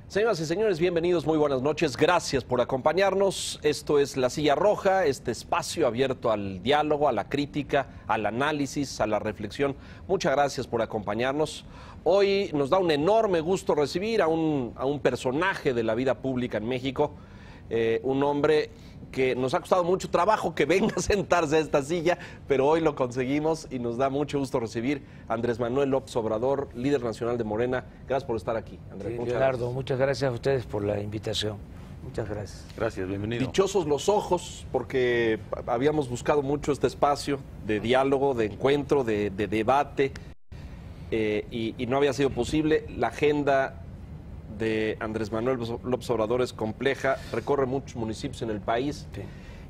Señoras y señores, bienvenidos, muy buenas noches, gracias por acompañarnos. Esto es La Silla Roja, este espacio abierto al diálogo, a la crítica, al análisis, a la reflexión. Muchas gracias por acompañarnos. Hoy nos da un enorme gusto recibir a un personaje de la vida pública en México, un hombre que nos ha costado mucho trabajo que venga a sentarse a esta silla, pero hoy lo conseguimos y nos da mucho gusto recibir a Andrés Manuel López Obrador, líder nacional de Morena. Gracias por estar aquí, Andrés. Sí, Leonardo, muchas gracias a ustedes por la invitación. Muchas gracias. Gracias, bienvenido. Dichosos los ojos, porque habíamos buscado mucho este espacio de diálogo, de encuentro, de debate, y no había sido posible. La agenda de Andrés Manuel López Obrador es compleja, recorre muchos municipios en el país, sí.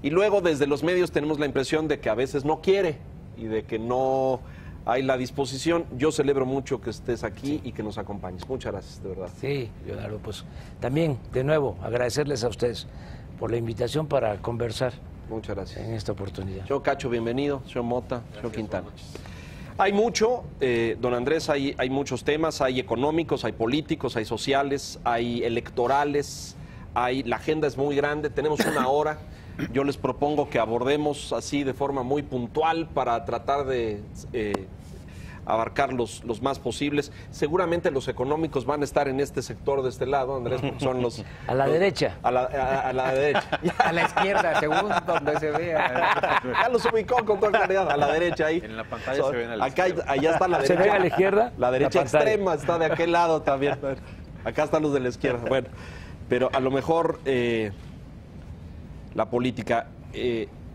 Y luego desde los medios tenemos la impresión de que a veces no quiere y de que no hay la disposición. Yo celebro mucho que estés aquí, sí, y que nos acompañes. Muchas gracias, de verdad. Sí, Leonardo, pues también, de nuevo, agradecerles a ustedes por la invitación para conversar. Muchas gracias. En esta oportunidad. Señor Cacho, bienvenido. Señor Mota, señor Quintana. Hay mucho, don Andrés, hay muchos temas, hay económicos, hay políticos, hay sociales, hay electorales, la agenda es muy grande, tenemos una hora. Yo les propongo que abordemos así de forma muy puntual para tratar de abarcar los más posibles. Seguramente los económicos van a estar en este sector de este lado, Andrés, porque son los... A la derecha. A la derecha. A la izquierda, según donde se vea. Ya los ubicó con toda claridad, a la derecha ahí. En la pantalla se ven a la acá, allá está la derecha. ¿Se ve a la izquierda? La derecha extrema está de aquel lado también. Acá están los de la izquierda. Bueno, pero a lo mejor la política,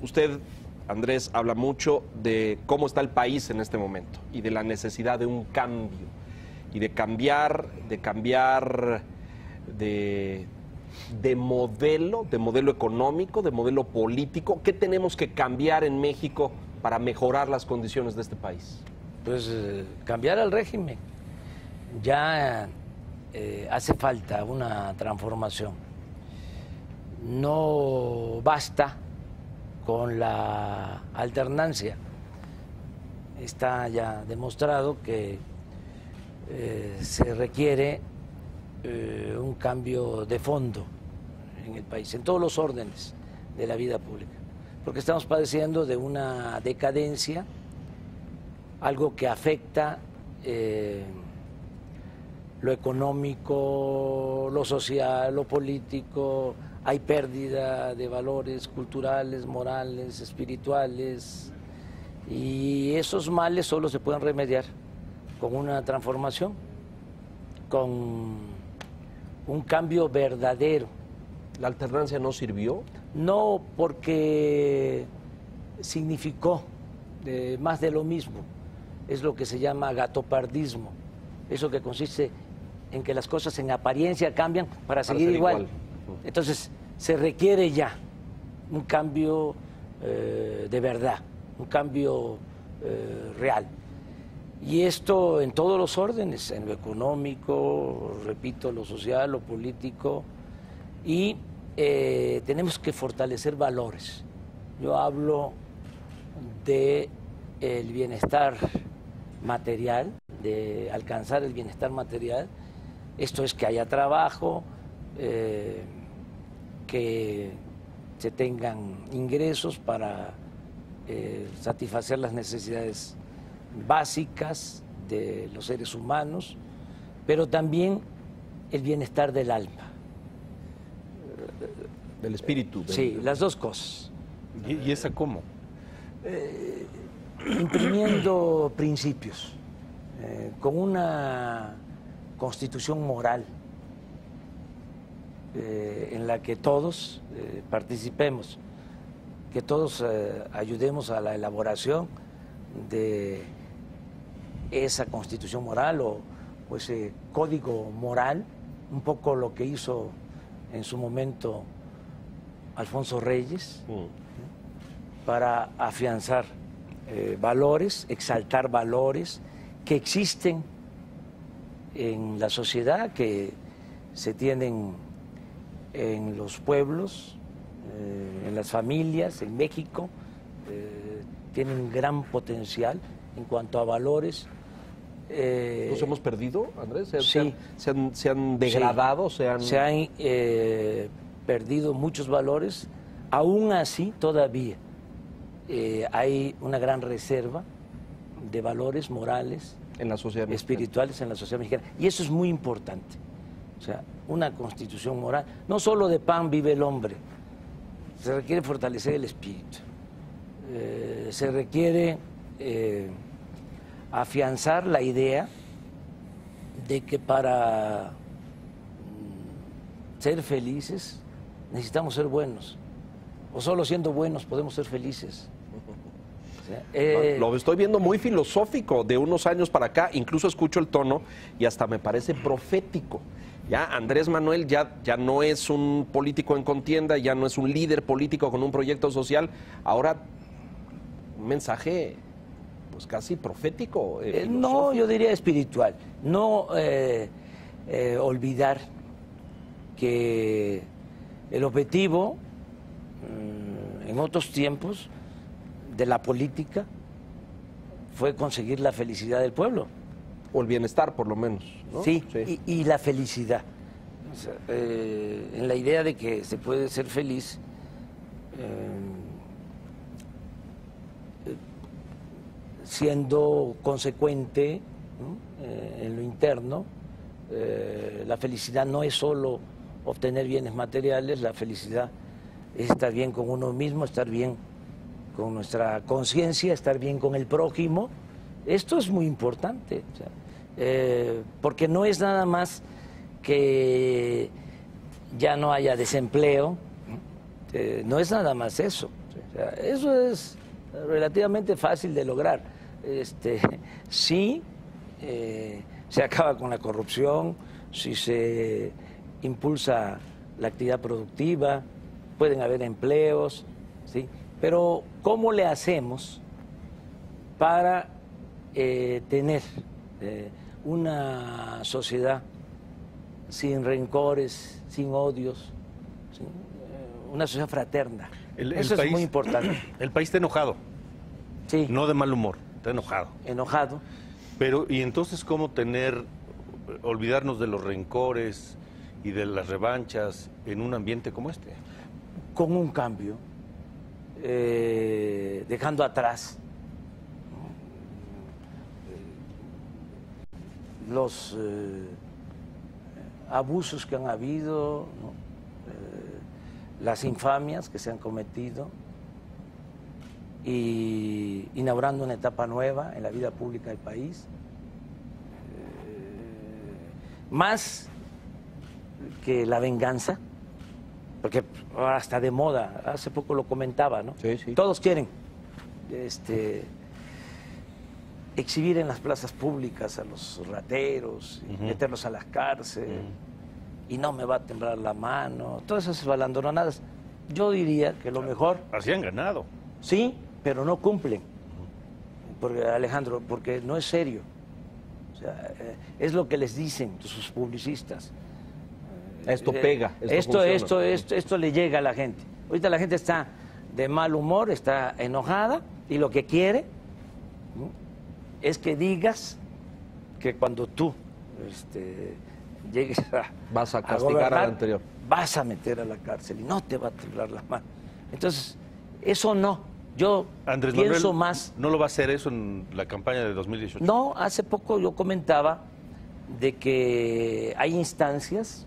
usted, Andrés, habla mucho de cómo está el país en este momento y de la necesidad de un cambio y de cambiar de modelo económico, de modelo político. ¿Qué tenemos que cambiar en México para mejorar las condiciones de este país? Pues cambiar el régimen. Ya hace falta una transformación. No basta con la alternancia. Está ya demostrado que se requiere un cambio de fondo en el país, en todos los órdenes de la vida pública, porque estamos padeciendo de una decadencia, algo que afecta lo económico, lo social, lo político. Hay pérdida de valores culturales, morales, espirituales, y esos males solo se pueden remediar con una transformación, con un cambio verdadero. ¿La alternancia no sirvió? No, porque significó más de lo mismo. Es lo que se llama gatopardismo, eso que consiste en que las cosas en apariencia cambian para seguir igual. Entonces, se requiere ya un cambio de verdad, un cambio real. Y esto en todos los órdenes, en lo económico, repito, lo social, lo político, y tenemos que fortalecer valores. Yo hablo del bienestar material, de alcanzar el bienestar material. Esto es que haya trabajo, que se tengan ingresos para satisfacer las necesidades básicas de los seres humanos, pero también el bienestar del alma. Del espíritu. Sí, las dos cosas. ¿Y esa cómo? Imprimiendo principios, con una constitución moral en la que todos participemos, que todos ayudemos a la elaboración de esa constitución moral o ese código moral, un poco lo que hizo en su momento Alfonso Reyes, para afianzar valores, exaltar valores que existen en la sociedad, que se tienen en los pueblos, en las familias, en México, tienen un gran potencial en cuanto a valores ¿Nos hemos perdido, Andrés? Sí. ¿Se han degradado? Sí. Se han perdido muchos valores. Aún así, todavía hay una gran reserva de valores morales, en la sociedad espirituales en la sociedad mexicana. Y eso es muy importante. O sea, una constitución moral. No solo de pan vive el hombre. Se requiere fortalecer el espíritu. Se requiere afianzar la idea de que para ser felices necesitamos ser buenos. O solo siendo buenos podemos ser felices. O sea, lo estoy viendo muy filosófico de unos años para acá, incluso escucho el tono y hasta me parece profético. Ya Andrés Manuel ya no es un político en contienda, ya no es un líder político con un proyecto social, ahora un mensaje pues casi profético. No, yo diría espiritual. No olvidar que el objetivo en otros tiempos de la política fue conseguir la felicidad del pueblo. O el bienestar, por lo menos, ¿no? Sí. Y la felicidad. O sea, en la idea de que se puede ser feliz siendo consecuente, ¿no? En lo interno. La felicidad no es solo obtener bienes materiales, la felicidad es estar bien con uno mismo, estar bien con nuestra conciencia, estar bien con el prójimo. Esto es muy importante, o sea, porque no es nada más que ya no haya desempleo, no es nada más eso. O sea, eso es relativamente fácil de lograr. Sí, se acaba con la corrupción, si se impulsa la actividad productiva, pueden haber empleos, ¿sí? Pero ¿cómo le hacemos para tener una sociedad sin rencores, sin odios, ¿sí? Una sociedad fraterna? Eso es muy importante. El país está enojado, sí. No de mal humor, está enojado. Enojado. Pero, ¿y entonces cómo olvidarnos de los rencores y de las revanchas en un ambiente como este? Con un cambio, dejando atrás los abusos que han habido, ¿no? Las infamias que se han cometido, y inaugurando una etapa nueva en la vida pública del país, más que la venganza, porque ahora está de moda, hace poco lo comentaba, ¿no? Sí, sí. Todos quieren exhibir en las plazas públicas a los rateros, y meterlos a las cárceles, y no me va a temblar la mano, todas esas balandonadas. Yo diría que lo mejor... Así han ganado. Sí, pero no cumplen, porque, Alejandro, porque no es serio. O sea, es lo que les dicen sus publicistas. Esto pega. Esto le llega a la gente. Ahorita la gente está de mal humor, está enojada, y lo que quiere, ¿no?, es que digas que cuando tú llegues vas a castigar gobernar, al anterior, vas a meter a la cárcel y no te va a temblar la mano. Entonces, eso no. Yo Andrés pienso Manuel más... ¿No lo va a hacer eso en la campaña de 2018? No, hace poco yo comentaba de que hay instancias,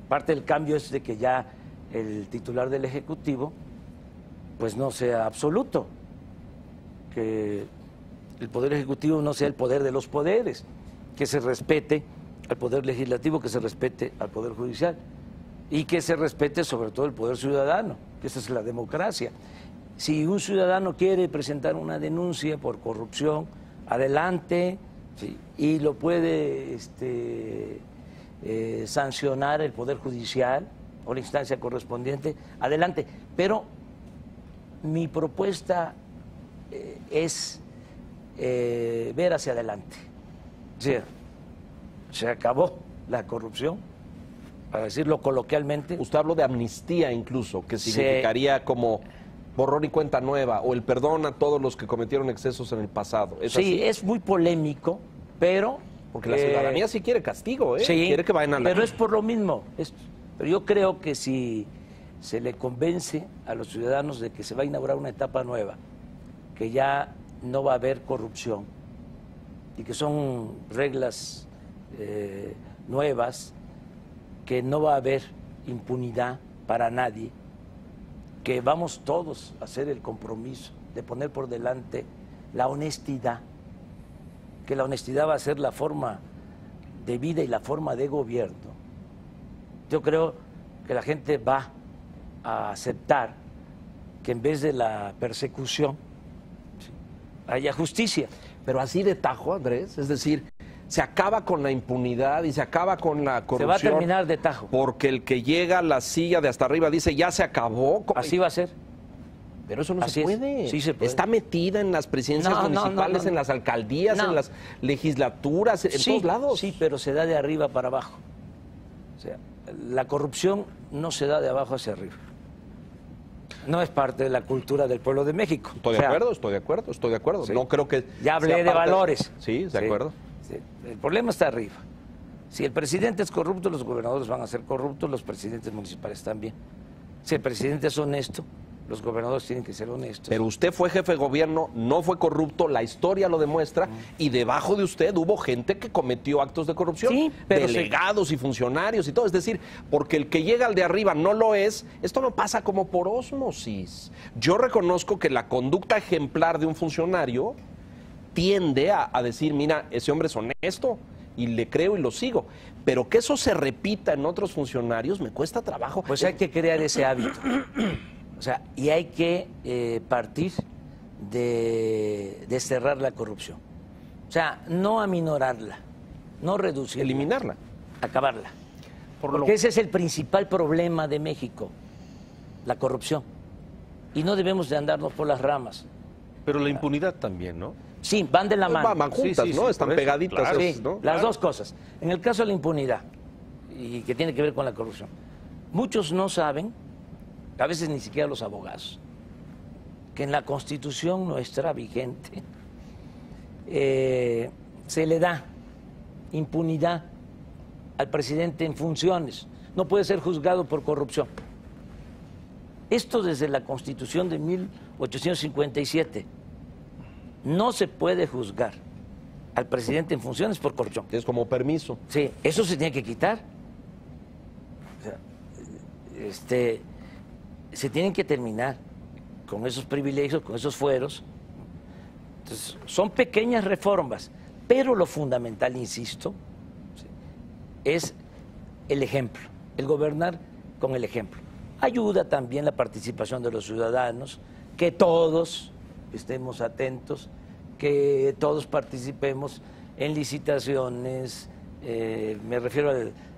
parte del cambio es de que ya el titular del Ejecutivo pues no sea absoluto, que el Poder Ejecutivo no sea el poder de los poderes, que se respete al Poder Legislativo, que se respete al Poder Judicial y que se respete sobre todo el Poder Ciudadano, que esa es la democracia. Si un ciudadano quiere presentar una denuncia por corrupción, adelante, ¿sí?, y lo puede sancionar el Poder Judicial o la instancia correspondiente, adelante. Pero mi propuesta es ver hacia adelante. O sea, se acabó la corrupción, para decirlo coloquialmente. Usted habló de amnistía incluso, que significaría como borrón y cuenta nueva, o el perdón a todos los que cometieron excesos en el pasado. Sí, es muy polémico pero... Porque la ciudadanía sí quiere castigo, ¿eh? Sí, Quiere que vayan a la... pero es por lo mismo. Pero yo creo que si se le convence a los ciudadanos de que se va a inaugurar una etapa nueva, que ya no va a haber corrupción y que son reglas nuevas, que no va a haber impunidad para nadie, que vamos todos a hacer el compromiso de poner por delante la honestidad, que la honestidad va a ser la forma de vida y la forma de gobierno. Yo creo que la gente va a aceptar que en vez de la persecución haya justicia. Pero así de tajo, Andrés, es decir, se acaba con la impunidad y se acaba con la corrupción. Se va a terminar de tajo. Porque el que llega a la silla de hasta arriba dice, ya se acabó. Así va a ser. Pero eso no Así se es. puede. Sí se puede. Está metida en las presidencias municipales, en las alcaldías, en las legislaturas, en todos lados. Sí, pero se da de arriba para abajo. O sea, la corrupción no se da de abajo hacia arriba. No es parte de la cultura del pueblo de México. Estoy de acuerdo. Sí. No creo que... Ya hablé de valores. Sí, de acuerdo. Sí. El problema está arriba. Si el presidente es corrupto, los gobernadores van a ser corruptos, los presidentes municipales también. Si el presidente es honesto, los gobernadores tienen que ser honestos. Pero usted fue jefe de gobierno, no fue corrupto, la historia lo demuestra, y debajo de usted hubo gente que cometió actos de corrupción, Sí, pero delegados y funcionarios y todo. Es decir, porque el que llega al de arriba no lo es, esto no pasa como por ósmosis. Yo reconozco que la conducta ejemplar de un funcionario tiende a decir, mira, ese hombre es honesto, y le creo y lo sigo. Pero que eso se repita en otros funcionarios me cuesta trabajo. Pues hay que crear ese hábito. O sea, y hay que partir de desterrar la corrupción. O sea, no aminorarla, no reducirla. Eliminarla. Acabarla. Porque ese es el principal problema de México, la corrupción. Y no debemos de andarnos por las ramas. Pero la impunidad también, ¿no? Sí, van de la mano. Van juntas, Sí, ¿no? Están por eso, pegaditas. claro. Sí, ¿no? las dos cosas. En el caso de la impunidad, y que tiene que ver con la corrupción, muchos no saben, a veces ni siquiera los abogados, que en la Constitución nuestra vigente se le da impunidad al presidente en funciones. No puede ser juzgado por corrupción. Esto desde la Constitución de 1857. No se puede juzgar al presidente en funciones por corrupción. Es como permiso. Sí, eso se tiene que quitar. O sea, se tienen que terminar con esos privilegios, con esos fueros. Entonces, son pequeñas reformas, pero lo fundamental, insisto, es el ejemplo, el gobernar con el ejemplo. Ayuda también la participación de los ciudadanos, que todos estemos atentos, que todos participemos en licitaciones, me refiero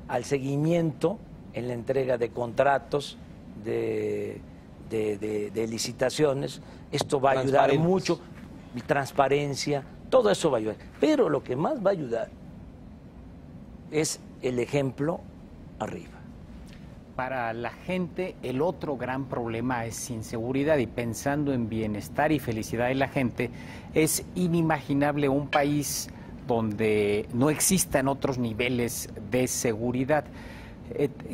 al seguimiento en la entrega de contratos, de licitaciones. Esto va a ayudar mucho, transparencia, todo eso va a ayudar. Pero lo que más va a ayudar es el ejemplo arriba. Para la gente, el otro gran problema es inseguridad, y pensando en bienestar y felicidad de la gente, es inimaginable un país donde no existan otros niveles de seguridad.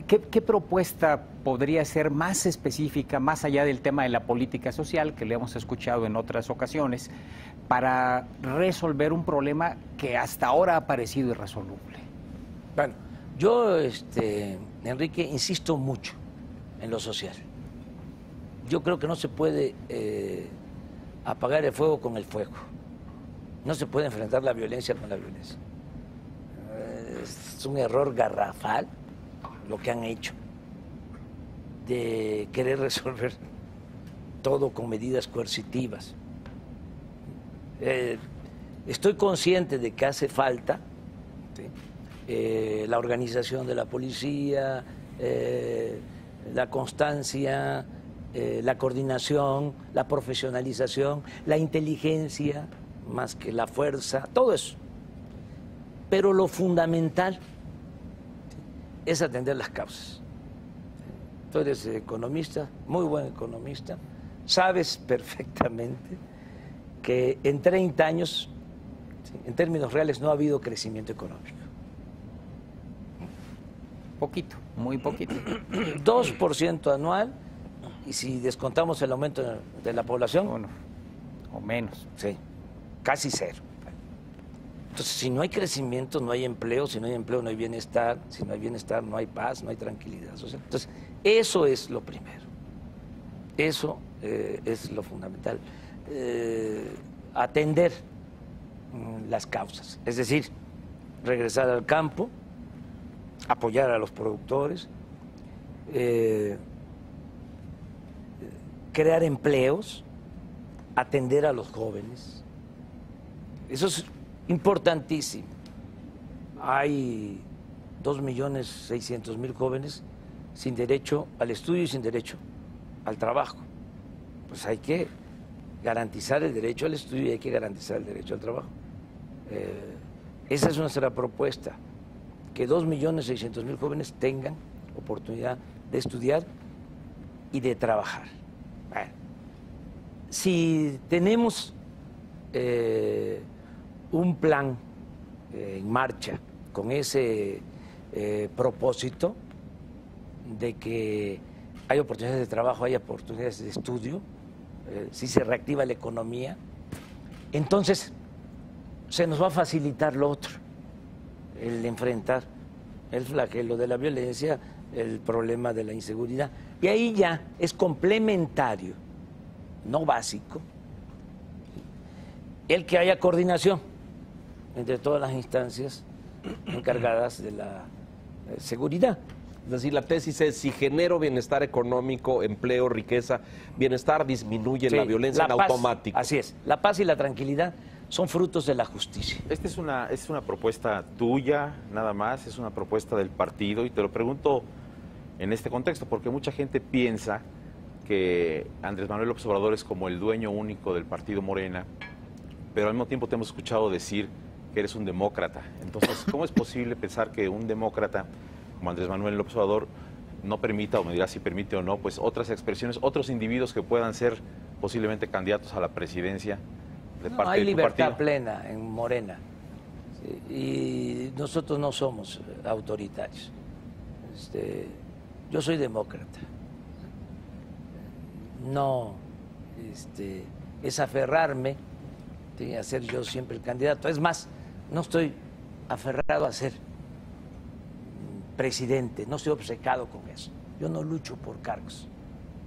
¿Qué propuesta podría ser más específica, más allá del tema de la política social, que le hemos escuchado en otras ocasiones, para resolver un problema que hasta ahora ha parecido irresoluble? Bueno, yo, Enrique, insisto mucho en lo social. Yo creo que no se puede apagar el fuego con el fuego. No se puede enfrentar la violencia con la violencia. Es un error garrafal lo que han hecho de querer resolver todo con medidas coercitivas. Estoy consciente de que hace falta, ¿sí?, la organización de la policía, la constancia, la coordinación, la profesionalización, la inteligencia, más que la fuerza, todo eso. Pero lo fundamental es atender las causas. Tú eres economista, muy buen economista, sabes perfectamente que en 30 años ¿sí? En términos reales no ha habido crecimiento económico. Poquito, muy poquito. 2% anual, y si descontamos el aumento de la población, Bueno, o menos. sí, casi cero. Entonces, si no hay crecimiento, no hay empleo, si no hay empleo, no hay bienestar, si no hay bienestar, no hay paz, no hay tranquilidad social. Entonces, eso es lo primero, eso es lo fundamental, atender las causas, es decir, regresar al campo, apoyar a los productores, crear empleos, atender a los jóvenes. Eso es importantísimo. Hay 2.600.000 jóvenes sin derecho al estudio y sin derecho al trabajo. Pues hay que garantizar el derecho al estudio y hay que garantizar el derecho al trabajo. Esa es nuestra propuesta, que 2.600.000 jóvenes tengan oportunidad de estudiar y de trabajar. Bueno, si tenemos un plan en marcha con ese propósito de que hay oportunidades de trabajo, hay oportunidades de estudio, si se reactiva la economía, entonces se nos va a facilitar lo otro, el enfrentar el flagelo de la violencia, el problema de la inseguridad. Y ahí ya es complementario, no básico, el que haya coordinación entre todas las instancias encargadas de la seguridad. Es decir, la tesis es, si genero bienestar económico, empleo, riqueza, bienestar, disminuye Sí, la violencia en paz, automático. Así es, la paz y la tranquilidad son frutos de la justicia. Esta es una propuesta tuya, nada más, es una propuesta del partido, y te lo pregunto en este contexto, porque mucha gente piensa que Andrés Manuel López Obrador es como el dueño único del partido Morena, pero al mismo tiempo te hemos escuchado decir que eres un demócrata. Entonces, ¿cómo es posible pensar que un demócrata como Andrés Manuel López Obrador no permita, o me dirá si permite o no, pues otras expresiones, otros individuos que puedan ser posiblemente candidatos a la presidencia de No, parte hay de tu libertad partido? plena en Morena, sí, y nosotros no somos autoritarios. Yo soy demócrata. No es aferrarme, sí, a ser yo siempre el candidato. Es más, no estoy aferrado a ser presidente, no estoy obcecado con eso. Yo no lucho por cargos,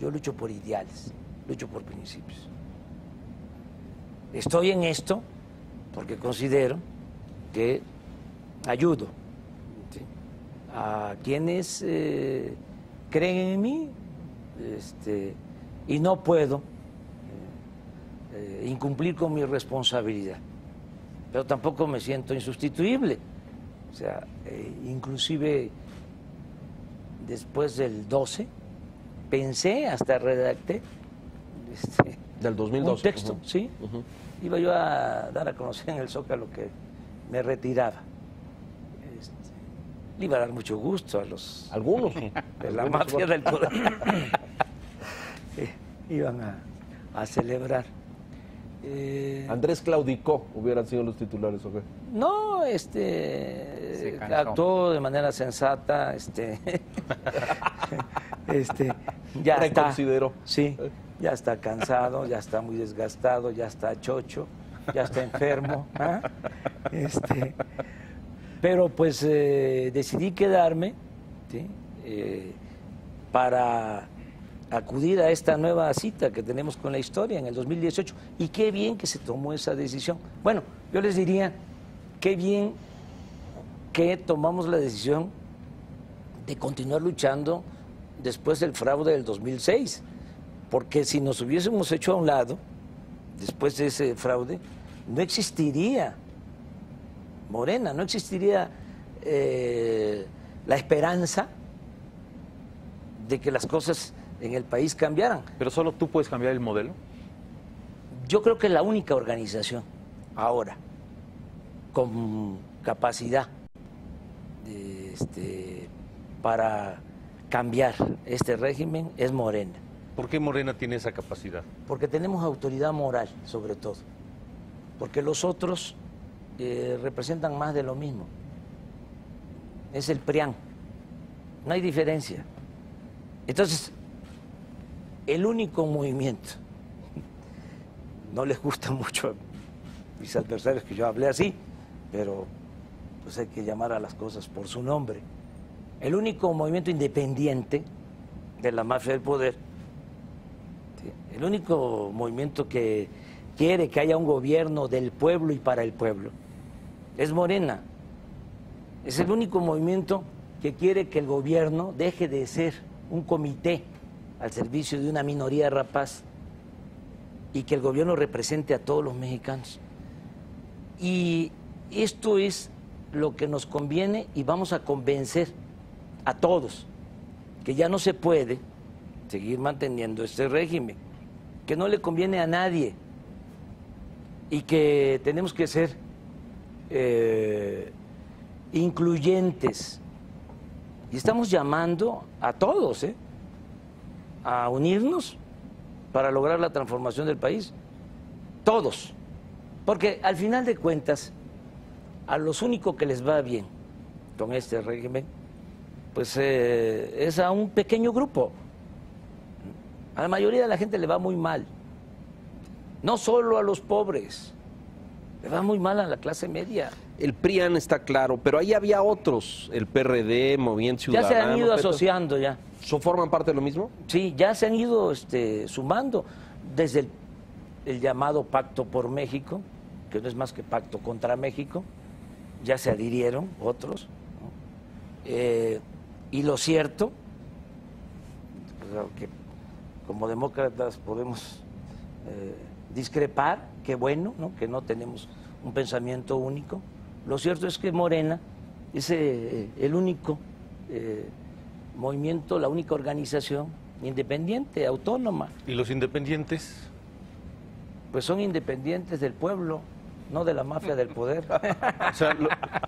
yo lucho por ideales, lucho por principios. Estoy en esto porque considero que ayudo, ¿sí?, a quienes creen en mí, y no puedo incumplir con mi responsabilidad, pero tampoco me siento insustituible. O sea, inclusive después del 12 pensé, hasta redacté Del 2012. un texto, ¿sí? Iba yo a dar a conocer en el Zócalo que me retiraba. Le iba a dar mucho gusto a los Algunos. de la mafia del poder. Iban a celebrar. Andrés claudicó, hubieran sido los titulares, ¿o qué? No, cansó. actuó de manera sensata, ya Reconsideró. está, sí, ya está cansado, ya está muy desgastado, ya está chocho, ya está enfermo, ¿ah? Pero pues decidí quedarme, ¿sí?, para acudir a esta nueva cita que tenemos con la historia en el 2018. Y qué bien que se tomó esa decisión. Bueno, yo les diría, qué bien que tomamos la decisión de continuar luchando después del fraude del 2006, porque si nos hubiésemos hecho a un lado, después de ese fraude, no existiría Morena, no existiría la esperanza de que las cosas en el país cambiaran. ¿Pero solo tú puedes cambiar el modelo? Yo creo que la única organización ahora con capacidad para cambiar este régimen es Morena. ¿Por qué Morena tiene esa capacidad? Porque tenemos autoridad moral, sobre todo. Porque los otros representan más de lo mismo. Es el PRIAN, no hay diferencia. Entonces, el único movimiento, no les gusta mucho a mis adversarios que yo hablé así, pero pues hay que llamar a las cosas por su nombre. El único movimiento independiente de la mafia del poder, ¿sí? El único movimiento que quiere que haya un gobierno del pueblo y para el pueblo, es Morena. Es el único movimiento que quiere que el gobierno deje de ser un comité al servicio de una minoría rapaz y que el gobierno represente a todos los mexicanos. Y esto es lo que nos conviene y vamos a convencer a todos que ya no se puede seguir manteniendo este régimen, que no le conviene a nadie y que tenemos que ser incluyentes. Y estamos llamando a todos a unirnos para lograr la transformación del país. Todos. Porque al final de cuentas, a los únicos que les va bien con este régimen, pues es a un pequeño grupo. A la mayoría de la gente le va muy mal. No solo a los pobres, le va muy mal a la clase media. El PRIAN está claro, pero ahí había otros, el PRD, Movimiento Ciudadano. Ya se han ido asociando ya. ¿Forman parte de lo mismo? Sí, ya se han ido sumando desde el llamado Pacto por México, que no es más que pacto contra México, ya se adhirieron otros, ¿no? Y lo cierto, que como demócratas podemos discrepar, qué bueno, ¿no? Que no tenemos un pensamiento único. Lo cierto es que Morena es el único movimiento, la única organización independiente, autónoma. ¿Y los independientes? Pues son independientes del pueblo, no de la mafia del poder. O sea,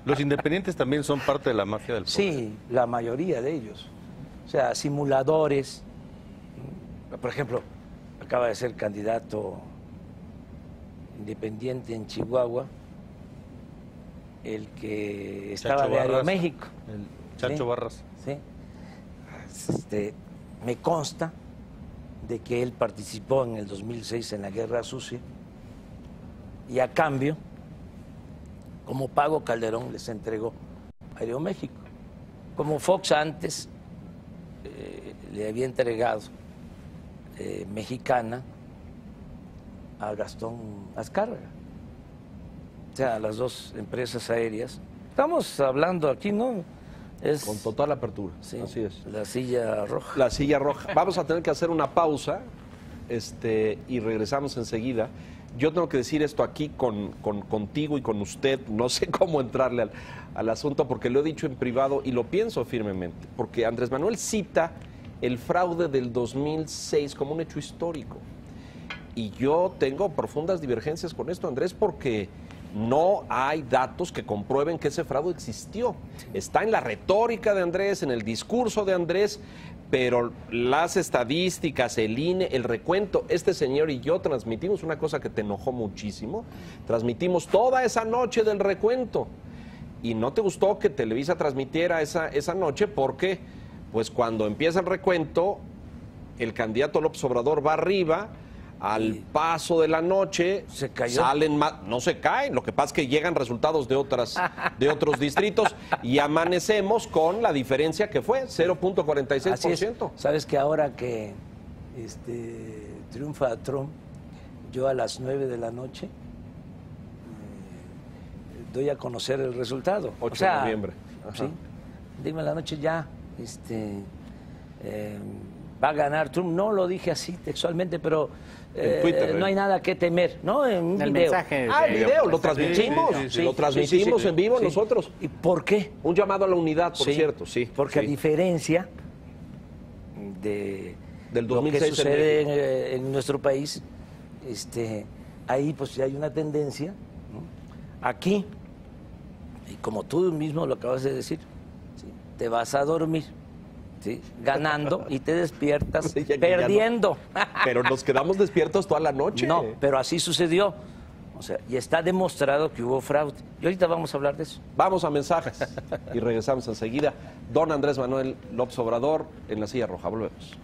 los independientes también son parte de la mafia del poder. Sí, la mayoría de ellos. O sea, simuladores. Por ejemplo, acaba de ser candidato independiente en Chihuahua, el que estaba Chacho de Barras, Aeroméxico. El Chacho Sí, Barras. sí. Me consta de que él participó en el 2006 en la Guerra Sucia y a cambio, como pago, Calderón les entregó Aeroméxico. Como Fox antes le había entregado Mexicana a Gastón Azcárraga. O sea, las dos empresas aéreas. Estamos hablando aquí, ¿no? Es, Con total apertura, sí, así es. la silla roja. La silla roja. Vamos a tener que hacer una pausa y regresamos enseguida. Yo tengo que decir esto aquí contigo y con usted, no sé cómo entrarle al asunto porque lo he dicho en privado y lo pienso firmemente, porque Andrés Manuel cita el fraude del 2006 como un hecho histórico. Y yo tengo profundas divergencias con esto, Andrés, porque no hay datos que comprueben que ese fraude existió. Está en la retórica de Andrés, en el discurso de Andrés, pero las estadísticas, el INE, el recuento, este señor y yo transmitimos una cosa que te enojó muchísimo, transmitimos toda esa noche del recuento y no te gustó que Televisa transmitiera esa noche porque pues cuando empieza el recuento el candidato López Obrador va arriba, al paso de la noche se cayó. Salen más, no se caen, lo que pasa es que llegan resultados de otros distritos y amanecemos con la diferencia que fue 0.46%. Sabes que ahora que triunfa Trump, yo a las 9 de la noche doy a conocer el resultado. 8 de noviembre. Sí, dime la noche ya, va a ganar Trump. No lo dije así textualmente, pero en Twitter, no hay nada que temer, ¿no? En un El video. mensaje El video, lo transmitimos, lo transmitimos en vivo nosotros. ¿Y por qué? Un llamado a la unidad, por Sí, cierto, sí. Porque sí. a diferencia del lo 2006 que en sucede en nuestro país, ahí pues hay una tendencia, ¿no? Aquí, y como tú mismo lo acabas de decir, ¿sí? Te vas a dormir, ¿sí? Ganando y te despiertas Sí, ya perdiendo. Pero nos quedamos despiertos toda la noche. No, pero así sucedió. O sea, y está demostrado que hubo fraude. Y ahorita vamos a hablar de eso. Vamos a mensajes y regresamos enseguida. Don Andrés Manuel López Obrador en la silla roja. Volvemos.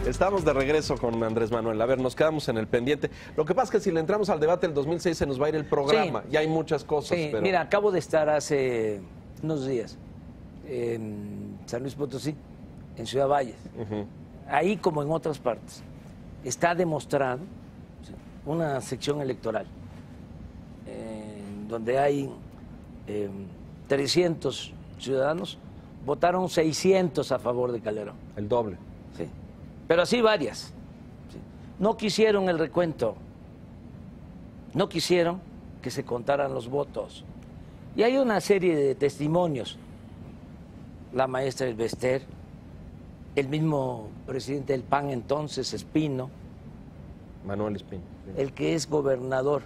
Estamos de regreso con Andrés Manuel. A ver, nos quedamos en el pendiente. Lo que pasa es que si le entramos al debate del 2006 se nos va a ir el programa. Sí. Ya hay muchas cosas. Sí, pero... mira, acabo de estar hace unos días en San Luis Potosí, en Ciudad Valles. Ahí, como en otras partes, está demostrado una sección electoral donde hay 300 ciudadanos, votaron 600 a favor de Calderón. El doble. Sí. Pero así varias. Sí. No quisieron el recuento, no quisieron que se contaran los votos. Y hay una serie de testimonios. La maestra Elbester, el mismo presidente del PAN entonces, Espino, Manuel Espino. Sí. el que es gobernador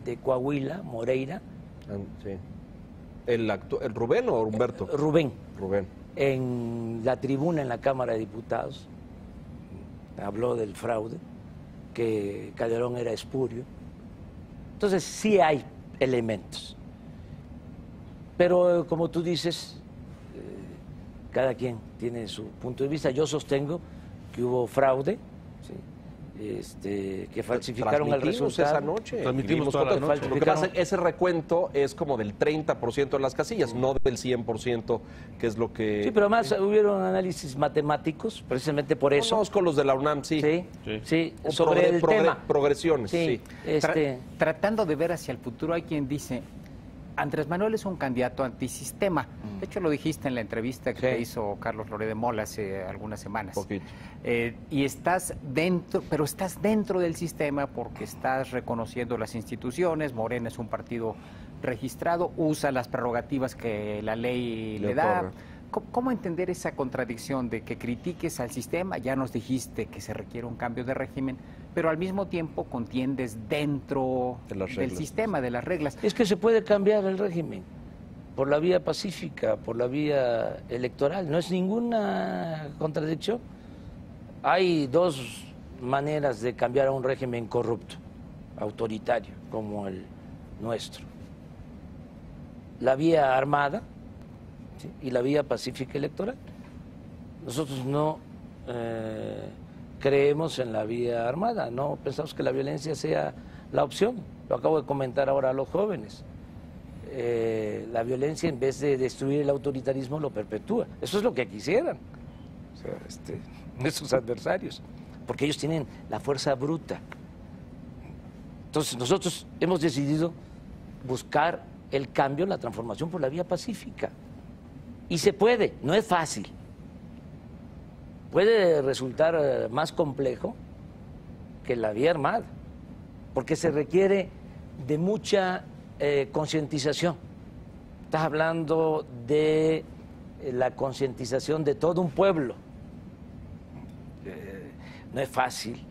de Coahuila, Moreira. Sí. ¿El Rubén o Humberto? Rubén. Rubén. En la tribuna en la Cámara de Diputados habló del fraude, que Calderón era espurio. Entonces sí hay elementos. Pero como tú dices, cada quien tiene su punto de vista. Yo sostengo que hubo fraude, ¿sí? Que falsificaron el resultado. Esa noche. Transmitimos toda la noche. Lo que pasa es que ese recuento es como del 30% de las casillas, no del 100%, que es lo que... Sí, pero además hubieron análisis matemáticos, precisamente por eso. Conozco los de la UNAM, sí. Sí, sobre el tema. Progresiones, sí. Tratando de ver hacia el futuro, hay quien dice, Andrés Manuel es un candidato antisistema. De hecho, lo dijiste en la entrevista que hizo Carlos Loret de Mola hace algunas semanas. Poquito. Y estás dentro, pero estás dentro del sistema porque estás reconociendo las instituciones. Morena es un partido registrado, usa las prerrogativas que la ley le da. ¿Cómo entender esa contradicción de que critiques al sistema? Ya nos dijiste que se requiere un cambio de régimen, pero al mismo tiempo contiendes dentro del sistema, de las reglas. Es que se puede cambiar el régimen por la vía pacífica, por la vía electoral. No es ninguna contradicción. Hay dos maneras de cambiar a un régimen corrupto, autoritario, como el nuestro. La vía armada, ¿sí? Y la vía pacífica electoral. Nosotros no creemos en la vía armada, no pensamos que la violencia sea la opción. Lo acabo de comentar ahora a los jóvenes. La violencia, en vez de destruir el autoritarismo, lo perpetúa. Eso es lo que quisieran, o sea, nuestros adversarios, porque ellos tienen la fuerza bruta. Entonces nosotros hemos decidido buscar el cambio, la transformación por la vía pacífica. Y se puede, no es fácil. Puede resultar más complejo que la vía armada, porque se requiere de mucha concientización. Estás hablando de la concientización de todo un pueblo. No es fácil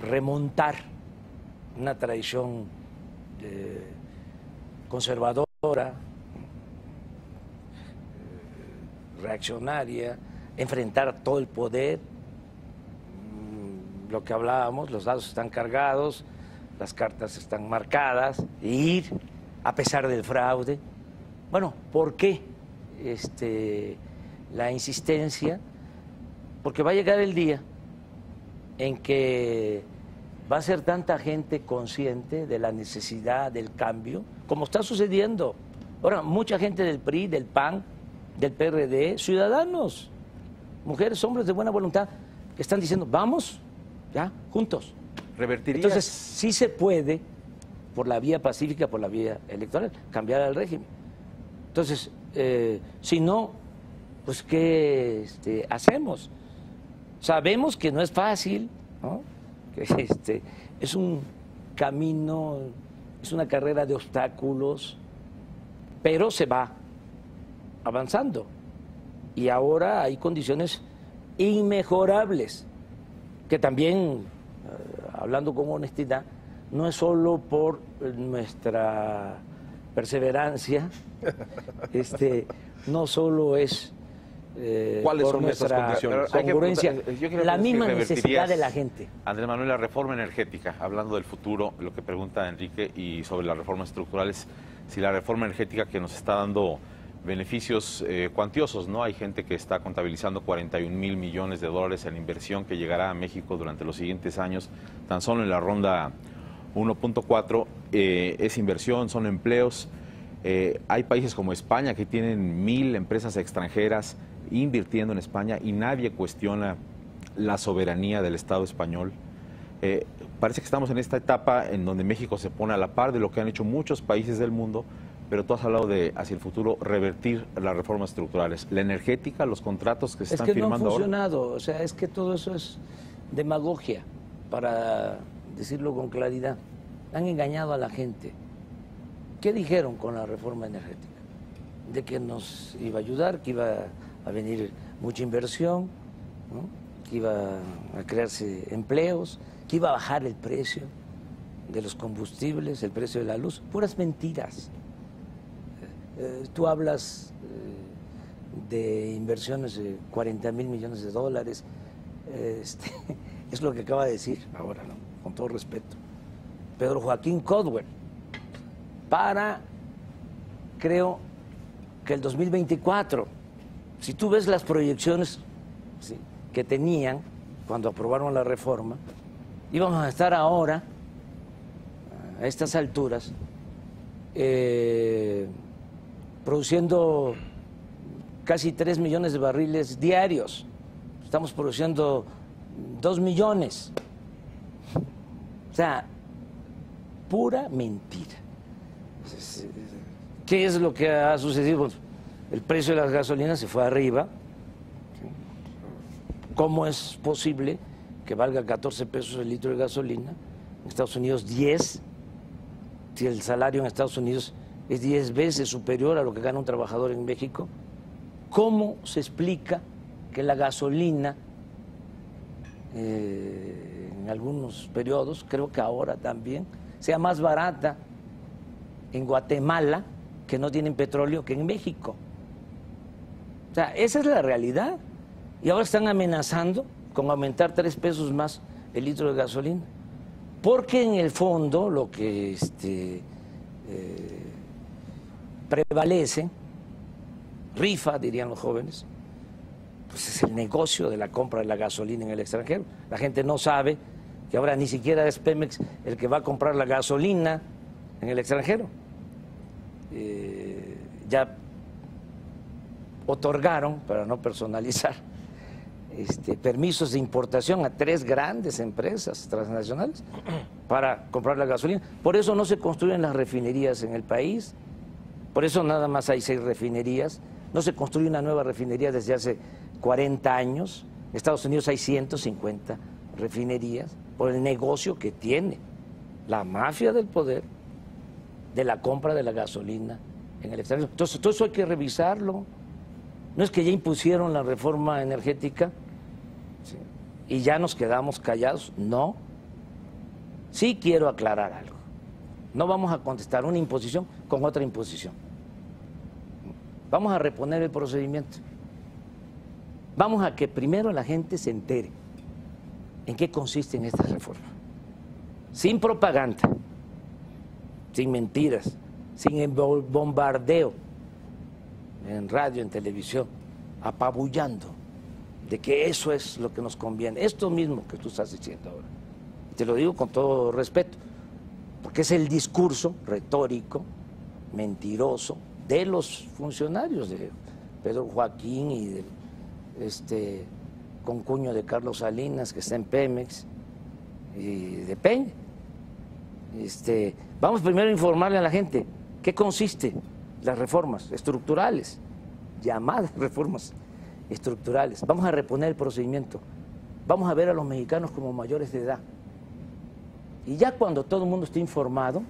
remontar una tradición conservadora, reaccionaria, enfrentar todo el poder. Lo que hablábamos, los dados están cargados, las cartas están marcadas, e ir a pesar del fraude. Bueno, ¿por qué la insistencia? Porque va a llegar el día en que va a ser tanta gente consciente de la necesidad del cambio, como está sucediendo. Ahora, mucha gente del PRI, del PAN, del PRD, ciudadanos, mujeres, hombres de buena voluntad, que están diciendo, vamos, ya, juntos. ¿Revertirías? Entonces, sí se puede, por la vía pacífica, por la vía electoral, cambiar al régimen. Entonces, si no, pues, ¿qué hacemos? Sabemos que no es fácil, ¿no? Que es un camino, es una carrera de obstáculos, pero se va avanzando. Y ahora hay condiciones inmejorables que también hablando con honestidad, no es solo por nuestra perseverancia, no solo es ¿Cuáles por son esas nuestra condiciones? Hay que congruencia, preguntar, yo creo la que misma revertirías, necesidad de la gente. Andrés Manuel, la reforma energética, hablando del futuro, lo que pregunta Enrique, y sobre las reformas estructurales, si la reforma energética que nos está dando beneficios cuantiosos, ¿no? Hay gente que está contabilizando 41,000 millones de dólares en inversión que llegará a México durante los siguientes años, tan solo en la ronda 1.4, es inversión, son empleos. Hay países como España que tienen 1,000 empresas extranjeras invirtiendo en España y nadie cuestiona la soberanía del Estado español. Parece que estamos en esta etapa en donde México se pone a la par de lo que han hecho muchos países del mundo, pero tú has hablado de, hacia el futuro, revertir las reformas estructurales. La energética, los contratos que se están firmando ahora. Es que no han funcionado, o sea, es que todo eso es demagogia, para decirlo con claridad. Han engañado a la gente. ¿Qué dijeron con la reforma energética? De que nos iba a ayudar, que iba a venir mucha inversión, ¿no? Que iba a crearse empleos, que iba a bajar el precio de los combustibles, el precio de la luz. Puras mentiras. Tú hablas de inversiones de 40,000 millones de dólares. Es lo que acaba de decir ahora, ¿no? Con todo respeto. Pedro Joaquín Codwell, para, creo que el 2024, si tú ves las proyecciones, ¿sí?, que tenían cuando aprobaron la reforma, íbamos a estar ahora, a estas alturas, produciendo casi 3 millones de barriles diarios. Estamos produciendo 2 millones. O sea, pura mentira. ¿Qué es lo que ha sucedido? El precio de las gasolinas se fue arriba. ¿Cómo es posible que valga 14 pesos el litro de gasolina? En Estados Unidos 10. Si el salario en Estados Unidos es 10 veces superior a lo que gana un trabajador en México, ¿cómo se explica que la gasolina en algunos periodos, creo que ahora también, sea más barata en Guatemala, que no tienen petróleo, que en México? O sea, esa es la realidad. Y ahora están amenazando con aumentar 3 pesos más el litro de gasolina. Porque en el fondo lo que prevalece, rifa, dirían los jóvenes, pues es el negocio de la compra de la gasolina en el extranjero. La gente no sabe que ahora ni siquiera es Pemex el que va a comprar la gasolina en el extranjero. Ya otorgaron, para no personalizar, permisos de importación a 3 grandes empresas transnacionales para comprar la gasolina. Por eso no se construyen las refinerías en el país, por eso nada más hay 6 refinerías, no se construye una nueva refinería desde hace 40 años, en Estados Unidos hay 150 refinerías, por el negocio que tiene la mafia del poder de la compra de la gasolina en el extranjero. Entonces, todo eso hay que revisarlo. No es que ya impusieron la reforma energética, ¿sí?, y ya nos quedamos callados. No. Sí quiero aclarar algo. No vamos a contestar una imposición con otra imposición. Vamos a reponer el procedimiento. Vamos a que primero la gente se entere en qué consisten estas reformas. Sin propaganda, sin mentiras, sin bombardeo en radio, en televisión, apabullando de que eso es lo que nos conviene. Esto mismo que tú estás diciendo ahora. Y te lo digo con todo respeto, porque es el discurso retórico, mentiroso, de los funcionarios de Pedro Joaquín y del concuño de Carlos Salinas, que está en Pemex, y de Peña. Vamos primero a informarle a la gente qué consiste las reformas estructurales, llamadas reformas estructurales. Vamos a reponer el procedimiento. Vamos a ver a los mexicanos como mayores de edad. Y ya cuando todo el mundo esté informado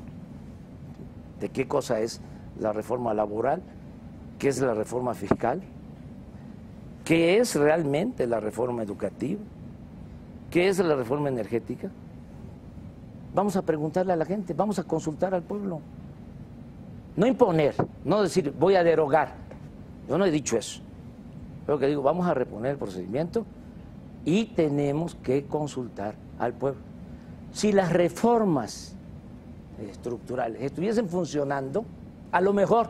de qué cosa es la reforma laboral, qué es la reforma fiscal, qué es realmente la reforma educativa, qué es la reforma energética, vamos a preguntarle a la gente, vamos a consultar al pueblo. No imponer, no decir voy a derogar. Yo no he dicho eso. Lo que digo, vamos a reponer el procedimiento y tenemos que consultar al pueblo. Si las reformas estructurales estuviesen funcionando, a lo mejor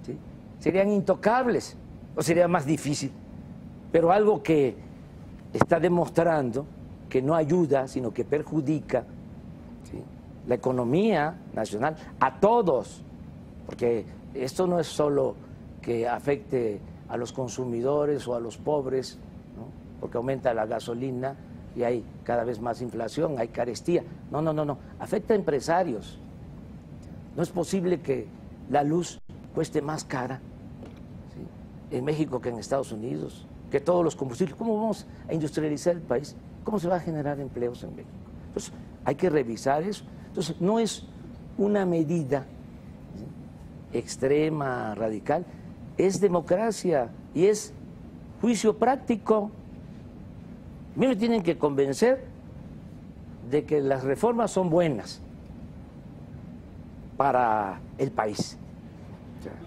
¿sí? serían intocables o sería más difícil. Pero algo que está demostrando que no ayuda, sino que perjudica ¿sí? la economía nacional a todos, porque esto no es solo que afecte a los consumidores o a los pobres, ¿no? Porque aumenta la gasolina y hay cada vez más inflación, hay carestía. No, afecta a empresarios. No es posible que la luz cueste más cara ¿sí? en México que en Estados Unidos, que todos los combustibles. ¿Cómo vamos a industrializar el país? ¿Cómo se va a generar empleos en México? Entonces, hay que revisar eso. Entonces, no es una medida ¿sí? extrema, radical, es democracia y es juicio práctico. A mí me tienen que convencer de que las reformas son buenas para el país,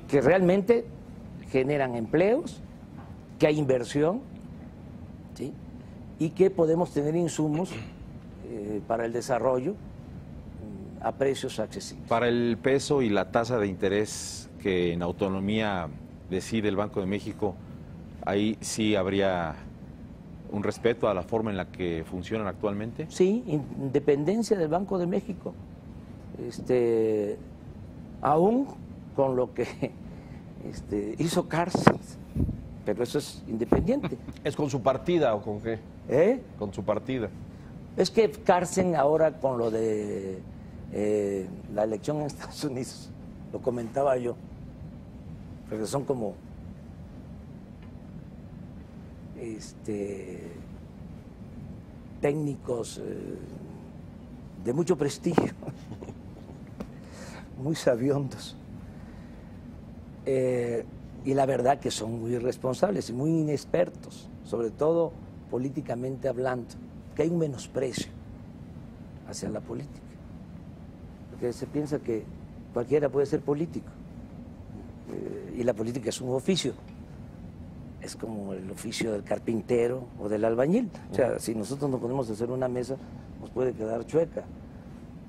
que realmente generan empleos, que hay inversión, ¿sí? y que podemos tener insumos para el desarrollo a precios accesibles. Para el peso y la tasa de interés que en autonomía decide el Banco de México, ahí sí habría un respeto a la forma en la que funcionan actualmente. Sí, independencia del Banco de México. Aún con lo que hizo Cárcel, pero eso es independiente. ¿Es con su partida o con qué? Con su partida. Es que Cárcel ahora con lo de la elección en Estados Unidos, lo comentaba yo, porque son como técnicos de mucho prestigio, muy sabiondos, y la verdad que son muy irresponsables y muy inexpertos, sobre todo políticamente hablando, que hay un menosprecio hacia la política, porque se piensa que cualquiera puede ser político, y la política es un oficio. Es como el oficio del carpintero o del albañil. O sea, si nosotros nos ponemos a hacer una mesa, nos puede quedar chueca.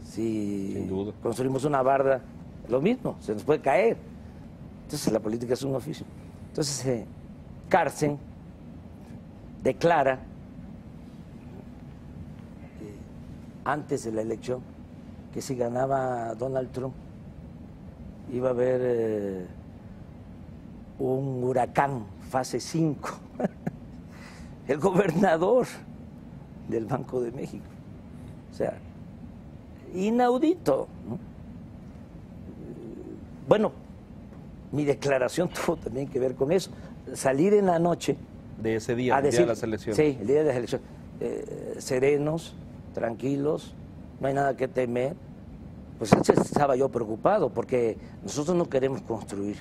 Si Sin duda. construimos una barda, lo mismo, se nos puede caer. Entonces la política es un oficio. Entonces Cárcel declara antes de la elección que si ganaba Donald Trump iba a haber un huracán fase 5, el gobernador del Banco de México. O sea, inaudito, ¿no? Bueno, mi declaración tuvo también que ver con eso. Salir en la noche De ese día, a el decir, día de las elecciones. Sí, el día de las elecciones. Serenos, tranquilos, no hay nada que temer. Pues estaba yo preocupado porque nosotros no queremos construir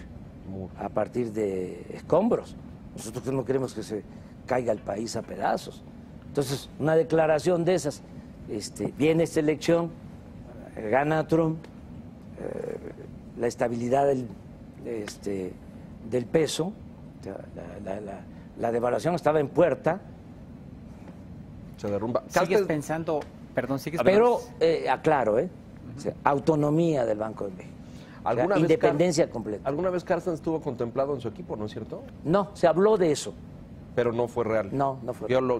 a partir de escombros. Nosotros no queremos que se caiga el país a pedazos. Entonces, una declaración de esas, viene esta elección, gana Trump, la estabilidad del peso, la devaluación estaba en puerta. Se derrumba. ¿Sigues Cárcel- pensando, perdón, Pero, aclaro, o sea, autonomía del Banco de México. O sea, ¿Alguna vez independencia completa. ¿Alguna vez Cárcel estuvo contemplado en su equipo, no es cierto? No, se habló de eso. Pero no fue real. No fue Yo real. lo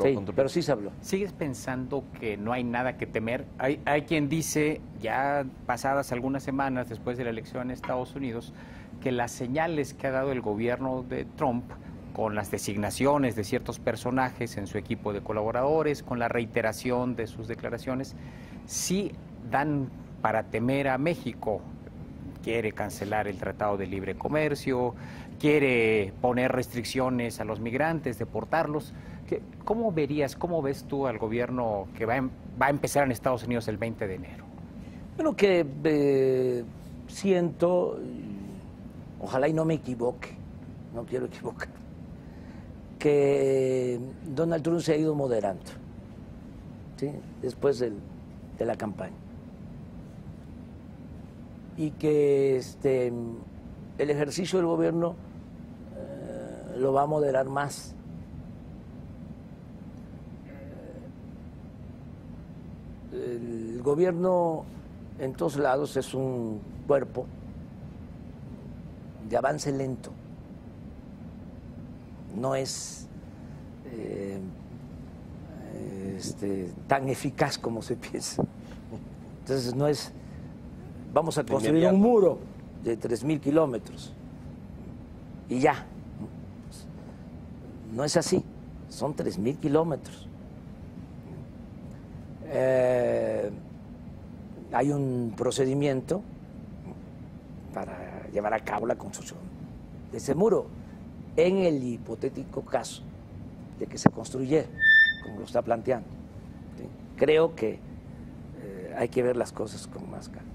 Sí, contemplé. pero sí se habló. ¿Sigues pensando que no hay nada que temer? Hay quien dice, ya pasadas algunas semanas después de la elección en Estados Unidos, que las señales que ha dado el gobierno de Trump con las designaciones de ciertos personajes en su equipo de colaboradores, con la reiteración de sus declaraciones, sí dan para temer a México. Quiere cancelar el Tratado de Libre Comercio, quiere poner restricciones a los migrantes, deportarlos. ¿Cómo ves tú al gobierno que va a empezar en Estados Unidos el 20 de enero? Bueno, que siento, ojalá y no me equivoque, no quiero equivocar, que Donald Trump se ha ido moderando, ¿sí? Después del de la campaña. Y que el ejercicio del gobierno lo va a moderar más. El gobierno en todos lados es un cuerpo de avance lento. No es tan eficaz como se piensa. Entonces no es, vamos a construir un muro de 3.000 kilómetros y ya. No es así, son 3.000 kilómetros. Hay un procedimiento para llevar a cabo la construcción de ese muro, en el hipotético caso de que se construyera, como lo está planteando. ¿Sí? Creo que hay que ver las cosas con más calma.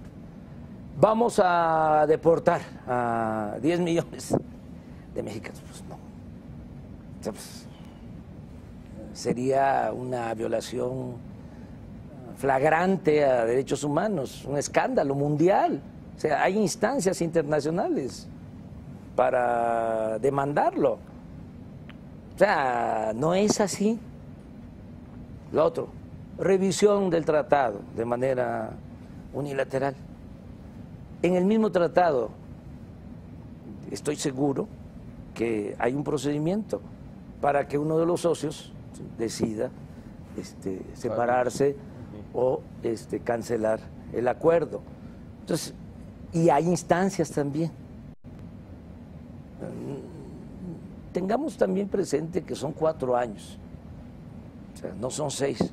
Vamos a deportar a 10 millones de mexicanos. Pues no. O sea, pues, sería una violación flagrante a derechos humanos, un escándalo mundial. O sea, hay instancias internacionales para demandarlo. O sea, no es así. Lo otro, revisión del tratado de manera unilateral. En el mismo tratado, estoy seguro que hay un procedimiento para que uno de los socios decida separarse o cancelar el acuerdo. Entonces, y hay instancias también. Tengamos también presente que son 4 años, o sea, no son 6. O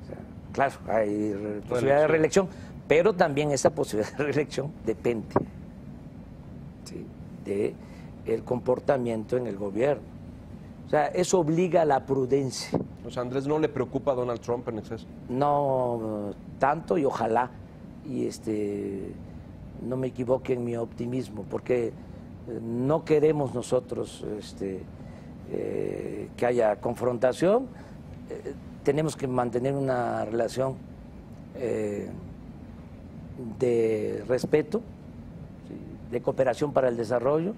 sea, claro, hay posibilidad de reelección, pero también esa posibilidad de reelección depende, ¿sí?, del comportamiento en el gobierno. O sea, eso obliga a la prudencia. O sea, Andrés, ¿no le preocupa a Donald Trump en exceso? No tanto, y ojalá y no me equivoque en mi optimismo, porque no queremos nosotros que haya confrontación. Tenemos que mantener una relación de respeto, ¿sí?, de cooperación para el desarrollo.